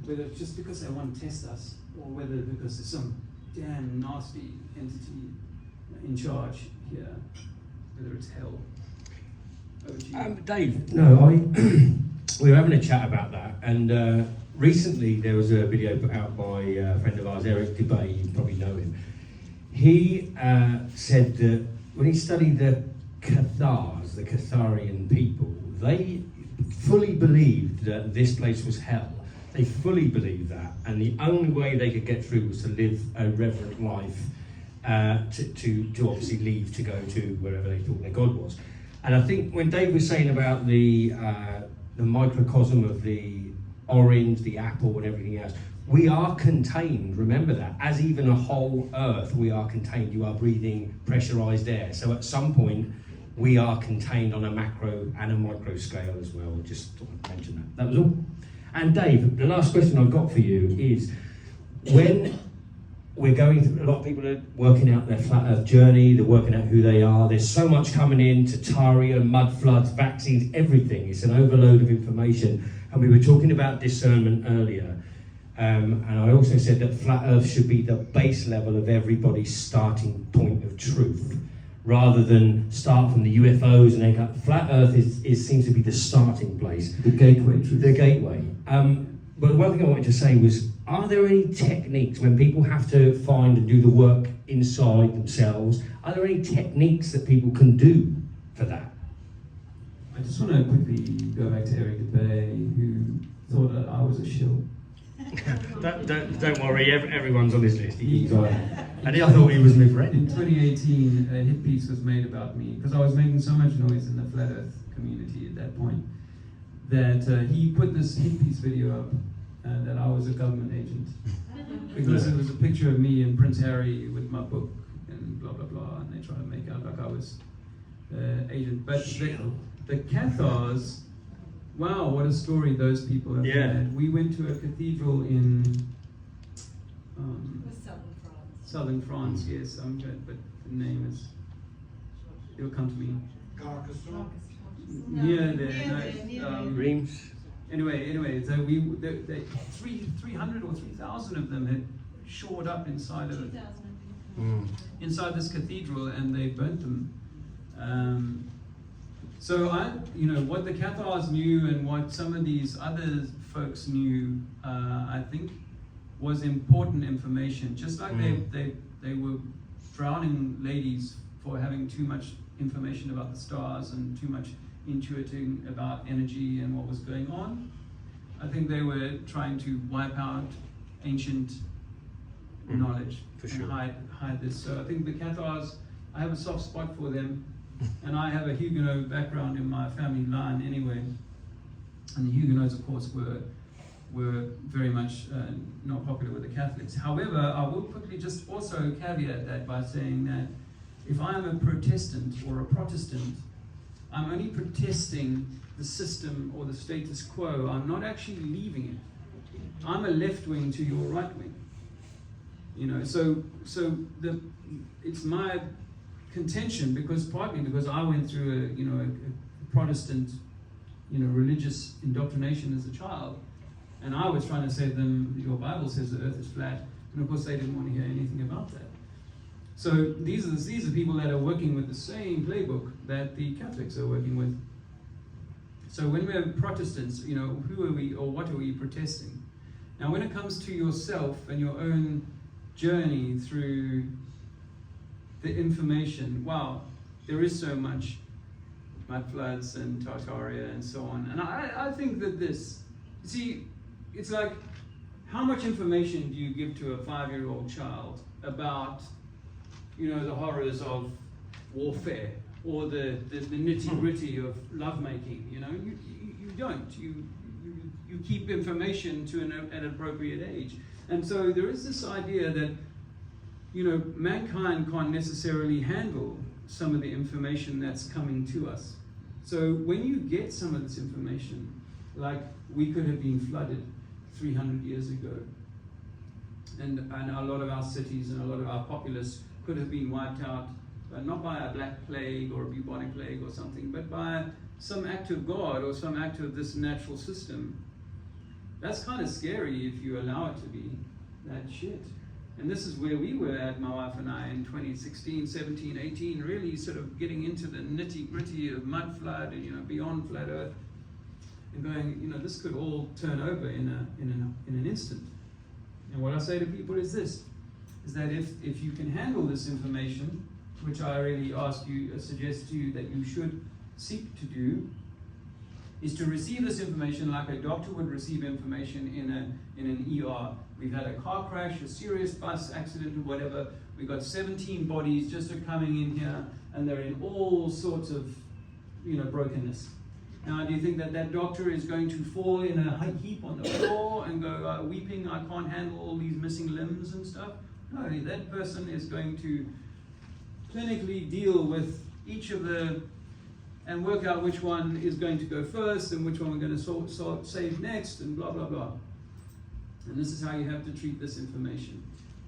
Whether it's just because they want to test us, or whether because there's some damn nasty entity in charge here, whether it's hell. Over to you. Dave, we were having a chat about that, and recently there was a video put out by a friend of ours, Eric Dubay, you probably know him. He said that when he studied the Cathars, the Catharian people, they fully believed that this place was hell. They fully believed that, and the only way they could get through was to live a reverent life, to obviously leave to go to wherever they thought their God was. And I think when Dave was saying about the the microcosm of the orange, the apple, and everything else. We are contained, remember that. As even a whole Earth, we are contained. You are breathing pressurized air. So at some point, we are contained on a macro and a micro scale as well. Just thought I'd mention that. That was all. And Dave, the last question I've got for you is, when we're going through, a lot of people are working out their flat Earth journey, they're working out who they are. There's so much coming in, Tataria, mud floods, vaccines, everything. It's an overload of information. And we were talking about discernment earlier. And I also said that flat Earth should be the base level of everybody's starting point of truth, rather than start from the UFOs and then go. Flat Earth seems to be the starting place. The gateway truth. The gateway. But one thing I wanted to say was, are there any techniques when people have to find and do the work inside themselves? Are there any techniques that people can do for that? I just want to quickly go back to Eric DeBay, who thought that I was a shill. don't worry, everyone's on this list. And I thought he was my friend. In 2018, a hit piece was made about me, because I was making so much noise in the Flat Earth community at that point, that he put this hit piece video up that I was a government agent. Because it was a picture of me and Prince Harry with my book and blah, blah, blah, and they tried to make out like I was agent. But the Cathars, wow, what a story those people have had. We went to a cathedral in southern France, yes, I'm good, but the name is, it'll come to me. Near there, Dreams. Anyway, so 300 or 3,000 of them had shored up inside of inside this cathedral, and they burnt them. So what the Cathars knew and what some of these other folks knew, I think, was important information. Just like they were drowning ladies for having too much information about the stars and too much intuiting about energy and what was going on. I think they were trying to wipe out ancient knowledge and hide this. So I think the Cathars, I have a soft spot for them, and I have a Huguenot background in my family line anyway. And the Huguenots, of course, were very much not popular with the Catholics. However, I will quickly just also caveat that by saying that if I am a Protestant or a Protestant, I'm only protesting the system or the status quo. I'm not actually leaving it. I'm a left wing to your right wing. It's my contention, partly because I went through a Protestant, religious indoctrination as a child, and I was trying to say to them, your Bible says the earth is flat, and of course they didn't want to hear anything about that. So these are people that are working with the same playbook that the Catholics are working with. So when we're Protestants, who are we or what are we protesting? Now when it comes to yourself and your own journey through the information, wow, there is so much mud floods and Tartaria and so on. And I think that it's like, how much information do you give to a 5-year-old child about the horrors of warfare or the nitty-gritty of lovemaking? You don't. You keep information to an appropriate age. And so there is this idea that mankind can't necessarily handle some of the information that's coming to us. So when you get some of this information, like we could have been flooded 300 years ago, and a lot of our cities and a lot of our populace could have been wiped out, not by a black plague or a bubonic plague or something, but by some act of God or some act of this natural system. That's kind of scary if you allow it to be that shit. And this is where we were at, my wife and I, in 2016, 17, 18, really sort of getting into the nitty-gritty of mud flood and beyond flat earth, and going, this could all turn over in an instant. And what I say to people is this, is that if you can handle this information, which I really suggest to you that you should seek to do, is to receive this information like a doctor would receive information in an ER. We've had a car crash, a serious bus accident, or whatever. We've got 17 bodies just coming in here, and they're in all sorts of, brokenness. Now, do you think that that doctor is going to fall in a heap on the floor and go weeping, I can't handle all these missing limbs and stuff? No, that person is going to clinically deal with each of the, and work out which one is going to go first and which one we're going to save next, and blah, blah, blah. And this is how you have to treat this information,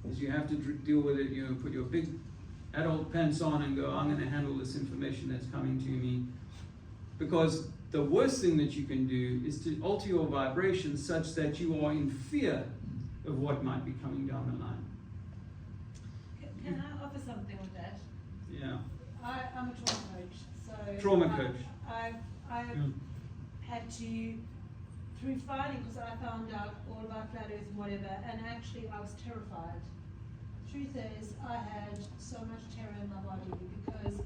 is you have to deal with it, you know, put your big adult pants on and go, I'm going to handle this information that's coming to me. Because the worst thing that you can do is to alter your vibrations such that you are in fear of what might be coming down the line. Can I offer something with that? Yeah. I'm a trauma coach. So Trauma coach. I've had to, through finding, because I found out all about flat earth and whatever, and actually I was terrified. Truth is, I had so much terror in my body because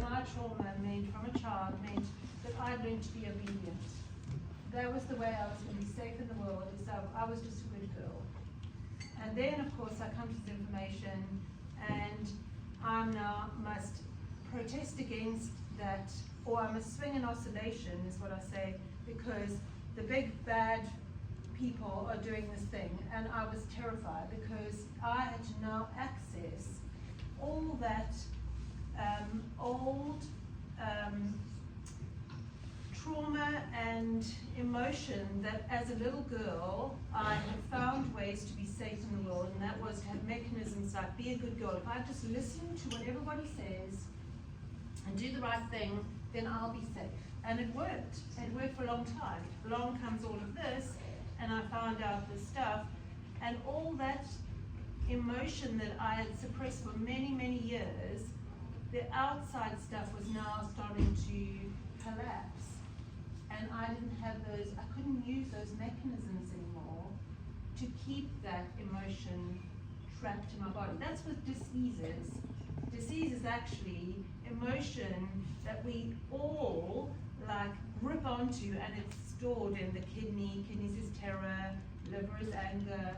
my trauma from a child meant that I learned to be obedient. That was the way I was going to be safe in the world, is that I was just a good girl. And then, of course, I come to this information, and I now must protest against that, or I must swing an oscillation, is what I say, because the big bad people are doing this thing, and I was terrified because I had to now access all that old trauma and emotion that as a little girl I had found ways to be safe in the world, and that was to have mechanisms like be a good girl. If I just listen to what everybody says and do the right thing, then I'll be safe. And it worked. It worked for a long time. Along comes all of this, and I found out this stuff, and all that emotion that I had suppressed for many, many years, the outside stuff was now starting to collapse. And I didn't have those, I couldn't use those mechanisms anymore to keep that emotion trapped in my body. That's what disease is. Disease is actually emotion that we all like grip onto, and it's stored in the kidney. Kidneys is terror, liver is anger.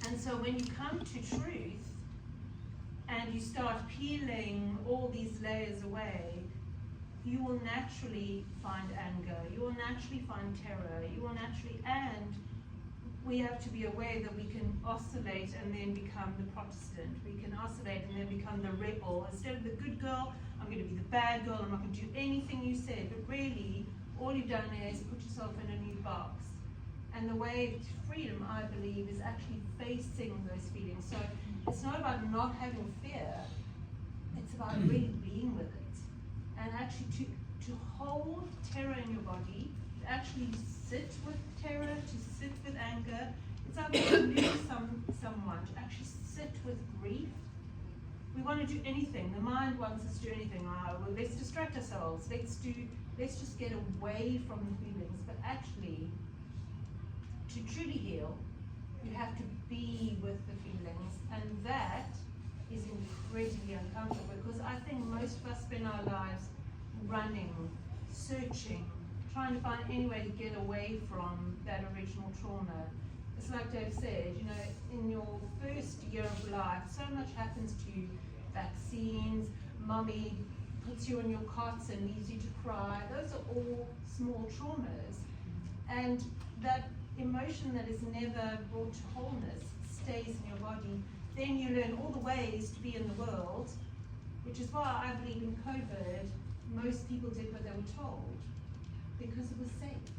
And so when you come to truth and you start peeling all these layers away, you will naturally find anger, you will naturally find terror, you will naturally, and we have to be aware that we can oscillate and then become the Protestant. We can oscillate and then become the rebel. Instead of the good girl, I'm going to be the bad girl, I'm not going to do anything you said. But really, all you've done is put yourself in a new box. And the way to freedom, I believe, is actually facing those feelings. So it's not about not having fear, it's about really being with it. And actually to hold terror in your body, to actually sit with terror, to sit with anger. It's like when you lose someone, to actually sit with grief. We want to do anything. The mind wants us to do anything. Well, let's distract ourselves. Let's just get away from the feelings. But actually, to truly heal, you have to be with the feelings, and that is incredibly uncomfortable, because I think most of us spend our lives running, searching, trying to find any way to get away from that original trauma. It's like Dave said, you know, in your first year of life, so much happens to you. Vaccines, mommy puts you on your cots and leaves you to cry. Those are all small traumas. And that emotion that is never brought to wholeness stays in your body. Then you learn all the ways to be in the world, which is why I believe in COVID, most people did what they were told, because it was safe.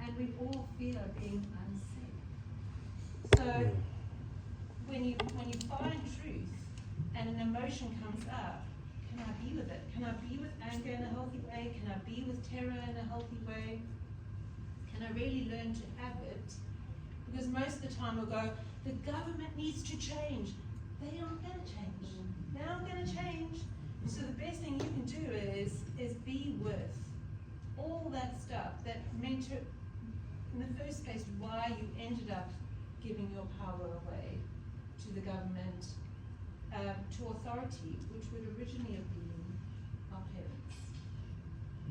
And we all fear being unsafe. So when you find truth and an emotion comes up, can I be with it? Can I be with anger in a healthy way? Can I be with terror in a healthy way? Can I really learn to have it? Because most of the time we'll go, the government needs to change. They aren't going to change. They aren't going to change. So the best thing you can do is be with all that stuff that meant to, in the first place, why you ended up giving your power away to the government, to authority, which would originally have been our parents.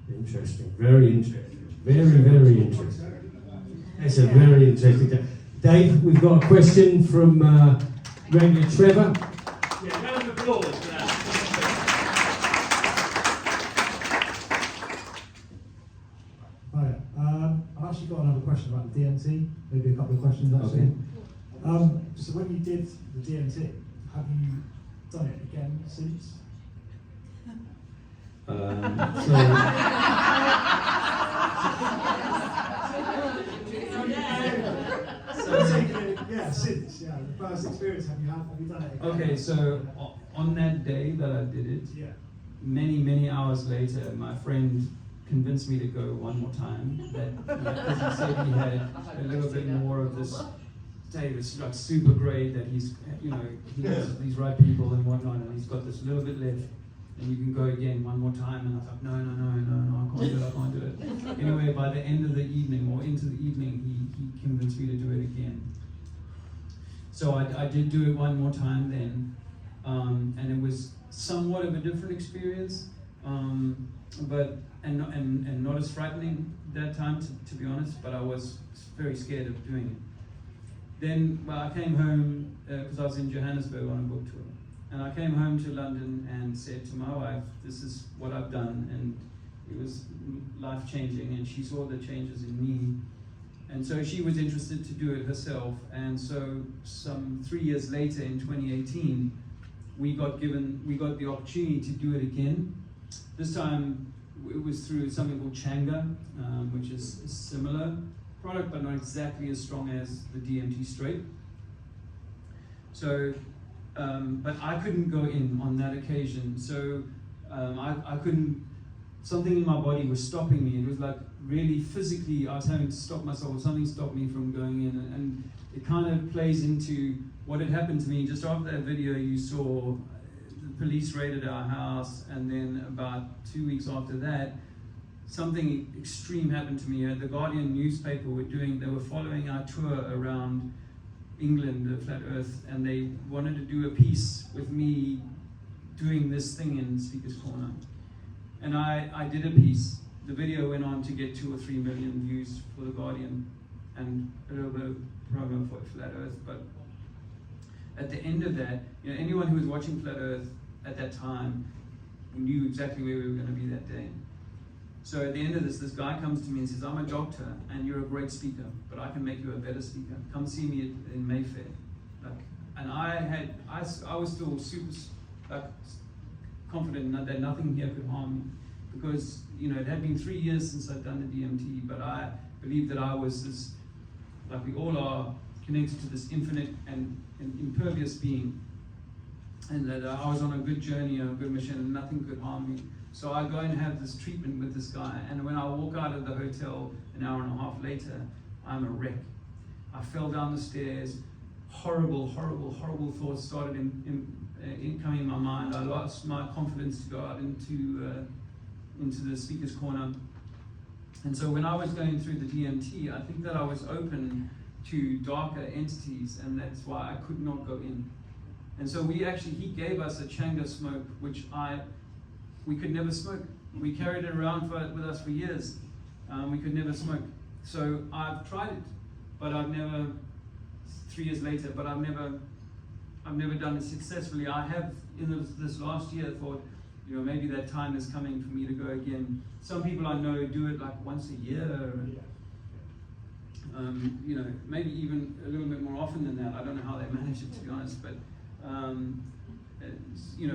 Interesting, very interesting, very interesting. That's a very interesting. Dave, we've got a question from Ranger Trevor. Yeah, round of applause for that. question about the DMT, maybe a couple of questions actually. So when you did the DMT, have you done it again since? Since the first experience, have you done it again? Okay, so on that day that I did it, many hours later, my friend convinced me to go one more time. Because he said he had a little bit more of this. Dave is like super great that he's, he knows these right people and whatnot, and he's got this little bit left, and you can go again one more time. And I thought, no, I can't do it. Anyway, by the end of the evening or into the evening, he convinced me to do it again. So I did do it one more time then, and it was somewhat of a different experience, but not as frightening that time, to be honest. But I was very scared of doing it. Then, I came home because I was in Johannesburg on a book tour, and I came home to London and said to my wife, "This is what I've done," and it was life-changing. And she saw the changes in me. And so she was interested to do it herself, and so some 3 years later in 2018, we got the opportunity to do it again. This time it was through something called Changa, which is a similar product, but not exactly as strong as the DMT straight. So, but I couldn't go in on that occasion, so I couldn't. Something in my body was stopping me. It was like really physically, I was having to stop myself, or something stopped me from going in. And it kind of plays into what had happened to me. Just after that video you saw, the police raided our house, and then about 2 weeks after that, something extreme happened to me. The Guardian newspaper they were following our tour around England, the Flat Earth, and they wanted to do a piece with me doing this thing in Speaker's Corner. And I did a piece. The video went on to get 2 or 3 million views for The Guardian and a little bit of promo for Flat Earth. But at the end of that, anyone who was watching Flat Earth at that time knew exactly where we were going to be that day. So at the end of this guy comes to me and says, "I'm a doctor and you're a great speaker, but I can make you a better speaker. Come see me in Mayfair." And I was still super confident that nothing here could harm me, because it had been 3 years since I'd done the DMT, but I believed that I was this, like we all are, connected to this infinite and impervious being, and that I was on a good journey, a good mission, and nothing could harm me. So I go and have this treatment with this guy, and when I walk out of the hotel an hour and a half later, I'm a wreck. I fell down the stairs. Horrible thoughts started coming in my mind. I lost my confidence to go out into the Speaker's Corner. And so when I was going through the DMT, I think that I was open to darker entities, and that's why I could not go in. And so he gave us a Changa smoke, which we could never smoke. We carried it around with us for years. We could never smoke. So I've tried it, but I've never. 3 years later, but I've never done it successfully. I have in this last year thought, maybe that time is coming for me to go again. Some people I know do it like once a year, maybe even a little bit more often than that. I don't know how they manage it, to be honest, but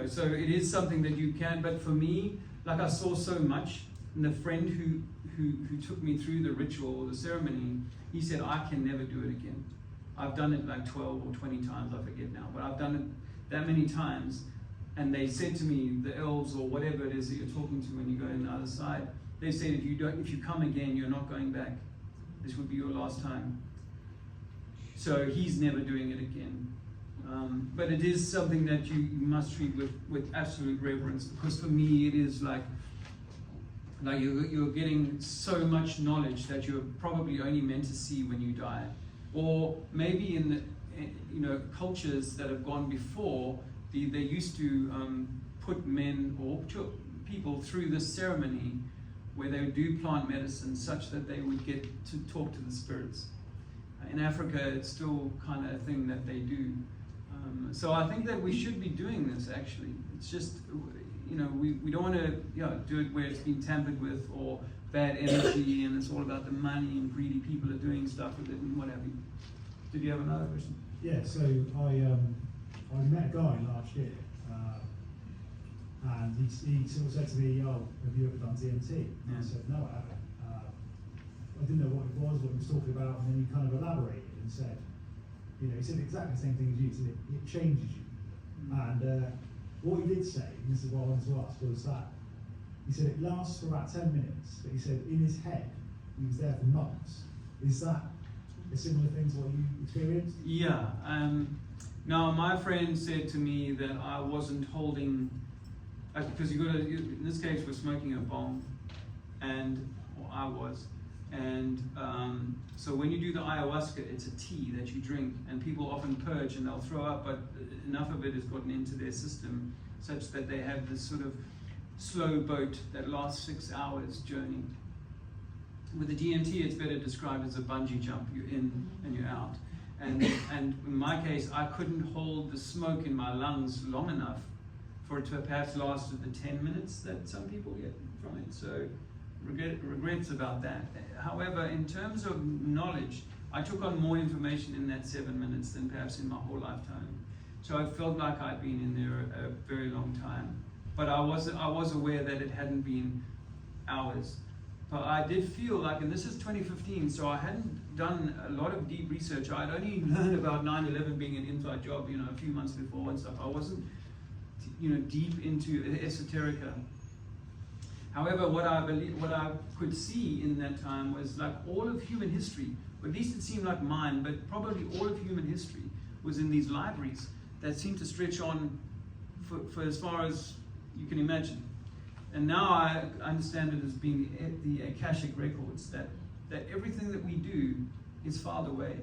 so it is something that you can. But for me, like, I saw so much, and the friend who took me through the ritual or the ceremony, he said, "I can never do it again. I've done it like 12 or 20 times, I forget now, but I've done it that many times." And they said to me, the elves or whatever it is that you're talking to when you go on the other side, they said, if you come again, you're not going back. This would be your last time. So he's never doing it again. But it is something that you must treat with absolute reverence, because for me it is like you're getting so much knowledge that you're probably only meant to see when you die. Or maybe in the cultures that have gone before, they used to put men or people through this ceremony where they would do plant medicine such that they would get to talk to the spirits. In Africa, it's still kind of a thing that they do. So I think that we should be doing this, actually. It's just, we don't want to do it where it's been tampered with or bad energy and it's all about the money and greedy people are doing stuff with it and what have you. Did you have another question? Yeah, so I met a guy last year, and he sort of said to me, "Oh, have you ever done DMT?" And I said, "No, I haven't." I didn't know what it was, what he was talking about, and then he kind of elaborated and said, he said exactly the same thing as you. He said it changes you, and what he did say, and this is what I wanted to ask, was that he said it lasts for about 10 minutes, but he said in his head he was there for months. Is that a similar thing to what you experienced? Yeah. Now, my friend said to me that I wasn't holding, because in this case, we're smoking a bong, or I was, and so when you do the ayahuasca, it's a tea that you drink, and people often purge and they'll throw up, but enough of it has gotten into their system such that they have this sort of slow boat that lasts 6 hours journey. With the DMT, it's better described as a bungee jump. You're in and you're out. And in my case, I couldn't hold the smoke in my lungs long enough for it to have perhaps lasted the 10 minutes that some people get from it. So regrets about that. However, in terms of knowledge, I took on more information in that 7 minutes than perhaps in my whole lifetime. So I felt like I'd been in there a very long time. But I was aware that it hadn't been hours. But I did feel like, and this is 2015, so I hadn't done a lot of deep research. I'd only learned about 9/11 being an inside job, a few months before and stuff. I wasn't, deep into esoterica. However, what I could see in that time was like all of human history, or at least it seemed like mine, but probably all of human history was in these libraries that seemed to stretch on for as far as you can imagine. And now I understand it as being the Akashic records, that everything that we do is filed away.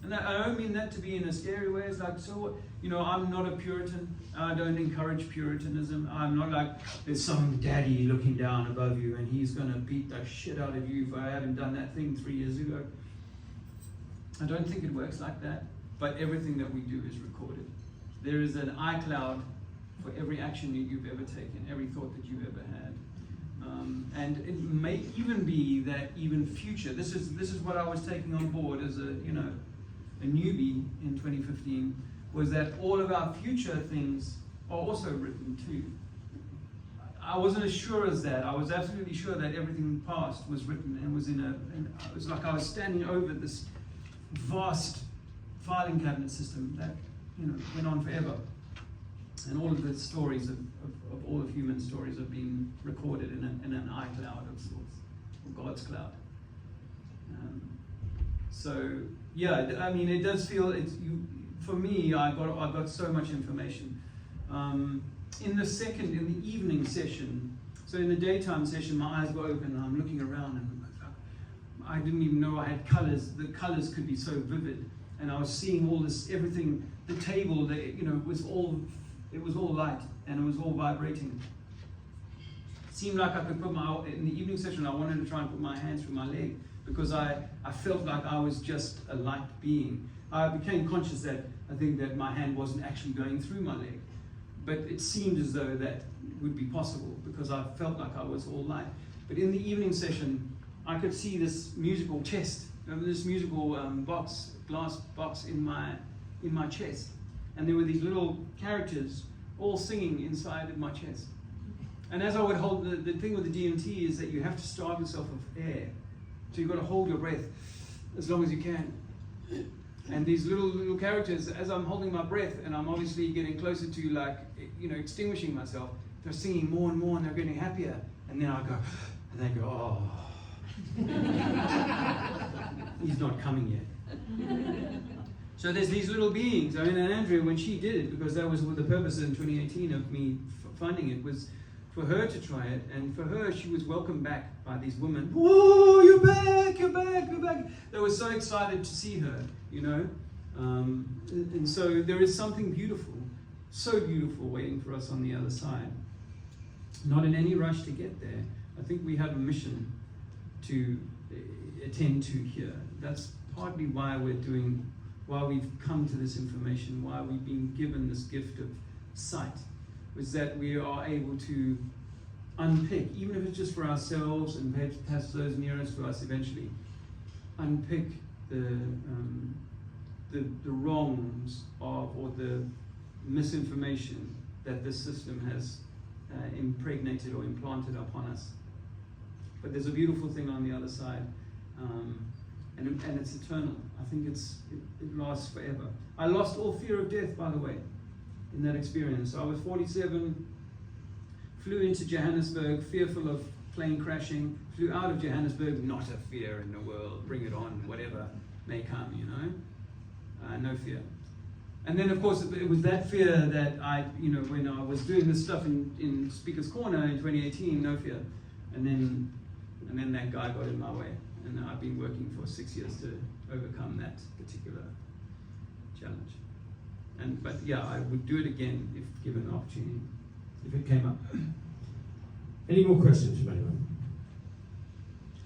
And I don't mean that to be in a scary way. It's like, so, I'm not a Puritan. I don't encourage Puritanism. I'm not like, there's some daddy looking down above you and he's going to beat the shit out of you if I haven't done that thing 3 years ago. I don't think it works like that. But everything that we do is recorded. There is an iCloud for every action you've ever taken, every thought that you've ever had. And it may even be that even future, this is what I was taking on board as a newbie in 2015, was that all of our future things are also written too. I wasn't as sure as that. I was absolutely sure that everything past was written and was it was like I was standing over this vast filing cabinet system that went on forever. And all of the stories of all of human stories have been recorded in an iCloud of sorts, or God's cloud. So yeah, I mean, it does feel for me. I got so much information. In the evening session. So in the daytime session, my eyes were open and I'm looking around and I didn't even know I had colors. The colors could be so vivid, and I was seeing all this, everything. The table, it was all light and it was all vibrating. It seemed like I could in the evening session, I wanted to try and put my hands through my leg because I felt like I was just a light being. I became conscious that I think that my hand wasn't actually going through my leg, but it seemed as though that would be possible because I felt like I was all light. But in the evening session, I could see this musical chest, this musical glass box in my chest. And there were these little characters all singing inside of my chest. And as I would hold, the thing with the DMT is that you have to starve yourself of air. So you've got to hold your breath as long as you can. And these little characters, as I'm holding my breath, and I'm obviously getting closer to extinguishing myself, they're singing more and more and they're getting happier. And then I go, and they go, oh. He's not coming yet. So there's these little beings. I mean, and Andrea, when she did it, because that was the purpose in 2018 of me finding it, was for her to try it. And for her, she was welcomed back by these women. Whoa, you're back, you're back, you're back. They were so excited to see her, And so there is something beautiful, so beautiful waiting for us on the other side. Not in any rush to get there. I think we have a mission to attend to here. That's partly why we've come to this information, why we've been given this gift of sight. was that we are able to unpick, even if it's just for ourselves and perhaps those nearest to us eventually, unpick the wrongs of, or the misinformation that this system has impregnated or implanted upon us. But there's a beautiful thing on the other side, and it's eternal. I think it lasts forever. I lost all fear of death, by the way, in that experience. I was 47, flew into Johannesburg, fearful of plane crashing, flew out of Johannesburg, not a fear in the world, bring it on, whatever may come, you know, no fear. And then, of course, it was that fear that I, you know, when I was doing this stuff in Speaker's Corner in 2018, no fear. And then that guy got in my way. And I've been working for 6 years to overcome that particular challenge. But yeah, I would do it again if given an opportunity, if it came up. Any more questions from anyone?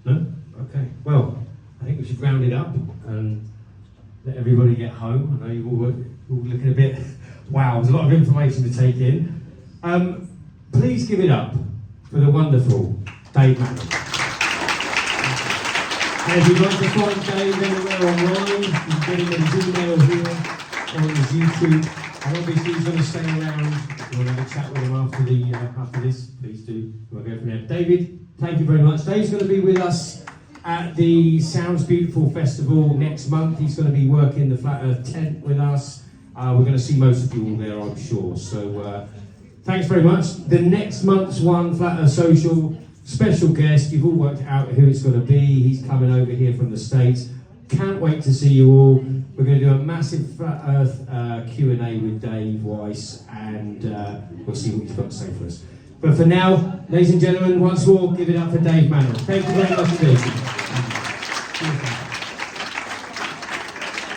No? Okay. Well, I think we should round it up and let everybody get home. I know you're all looking a bit, wow, there's a lot of information to take in. Please give it up for the wonderful Dave Mannall. And if you'd like to find Dave anywhere online, you can get him on his email here, or on his YouTube. And obviously he's going to stay around. If you want to have a chat with him after this, please do. We'll go from there. David, thank you very much. Dave's going to be with us at the Sounds Beautiful Festival next month. He's going to be working the Flat Earth tent with us. We're going to see most of you all there, I'm sure. So thanks very much. The next month's one, Flat Earth Social, special guest. You've all worked out who it's going to be. He's coming over here from the States. Can't wait to see you all. We're going to do a massive Flat Earth Q&A with Dave Weiss, and we'll see what he's got to say for us. But for now, ladies and gentlemen, once more, give it up for Dave Mannall. Thank you very much indeed.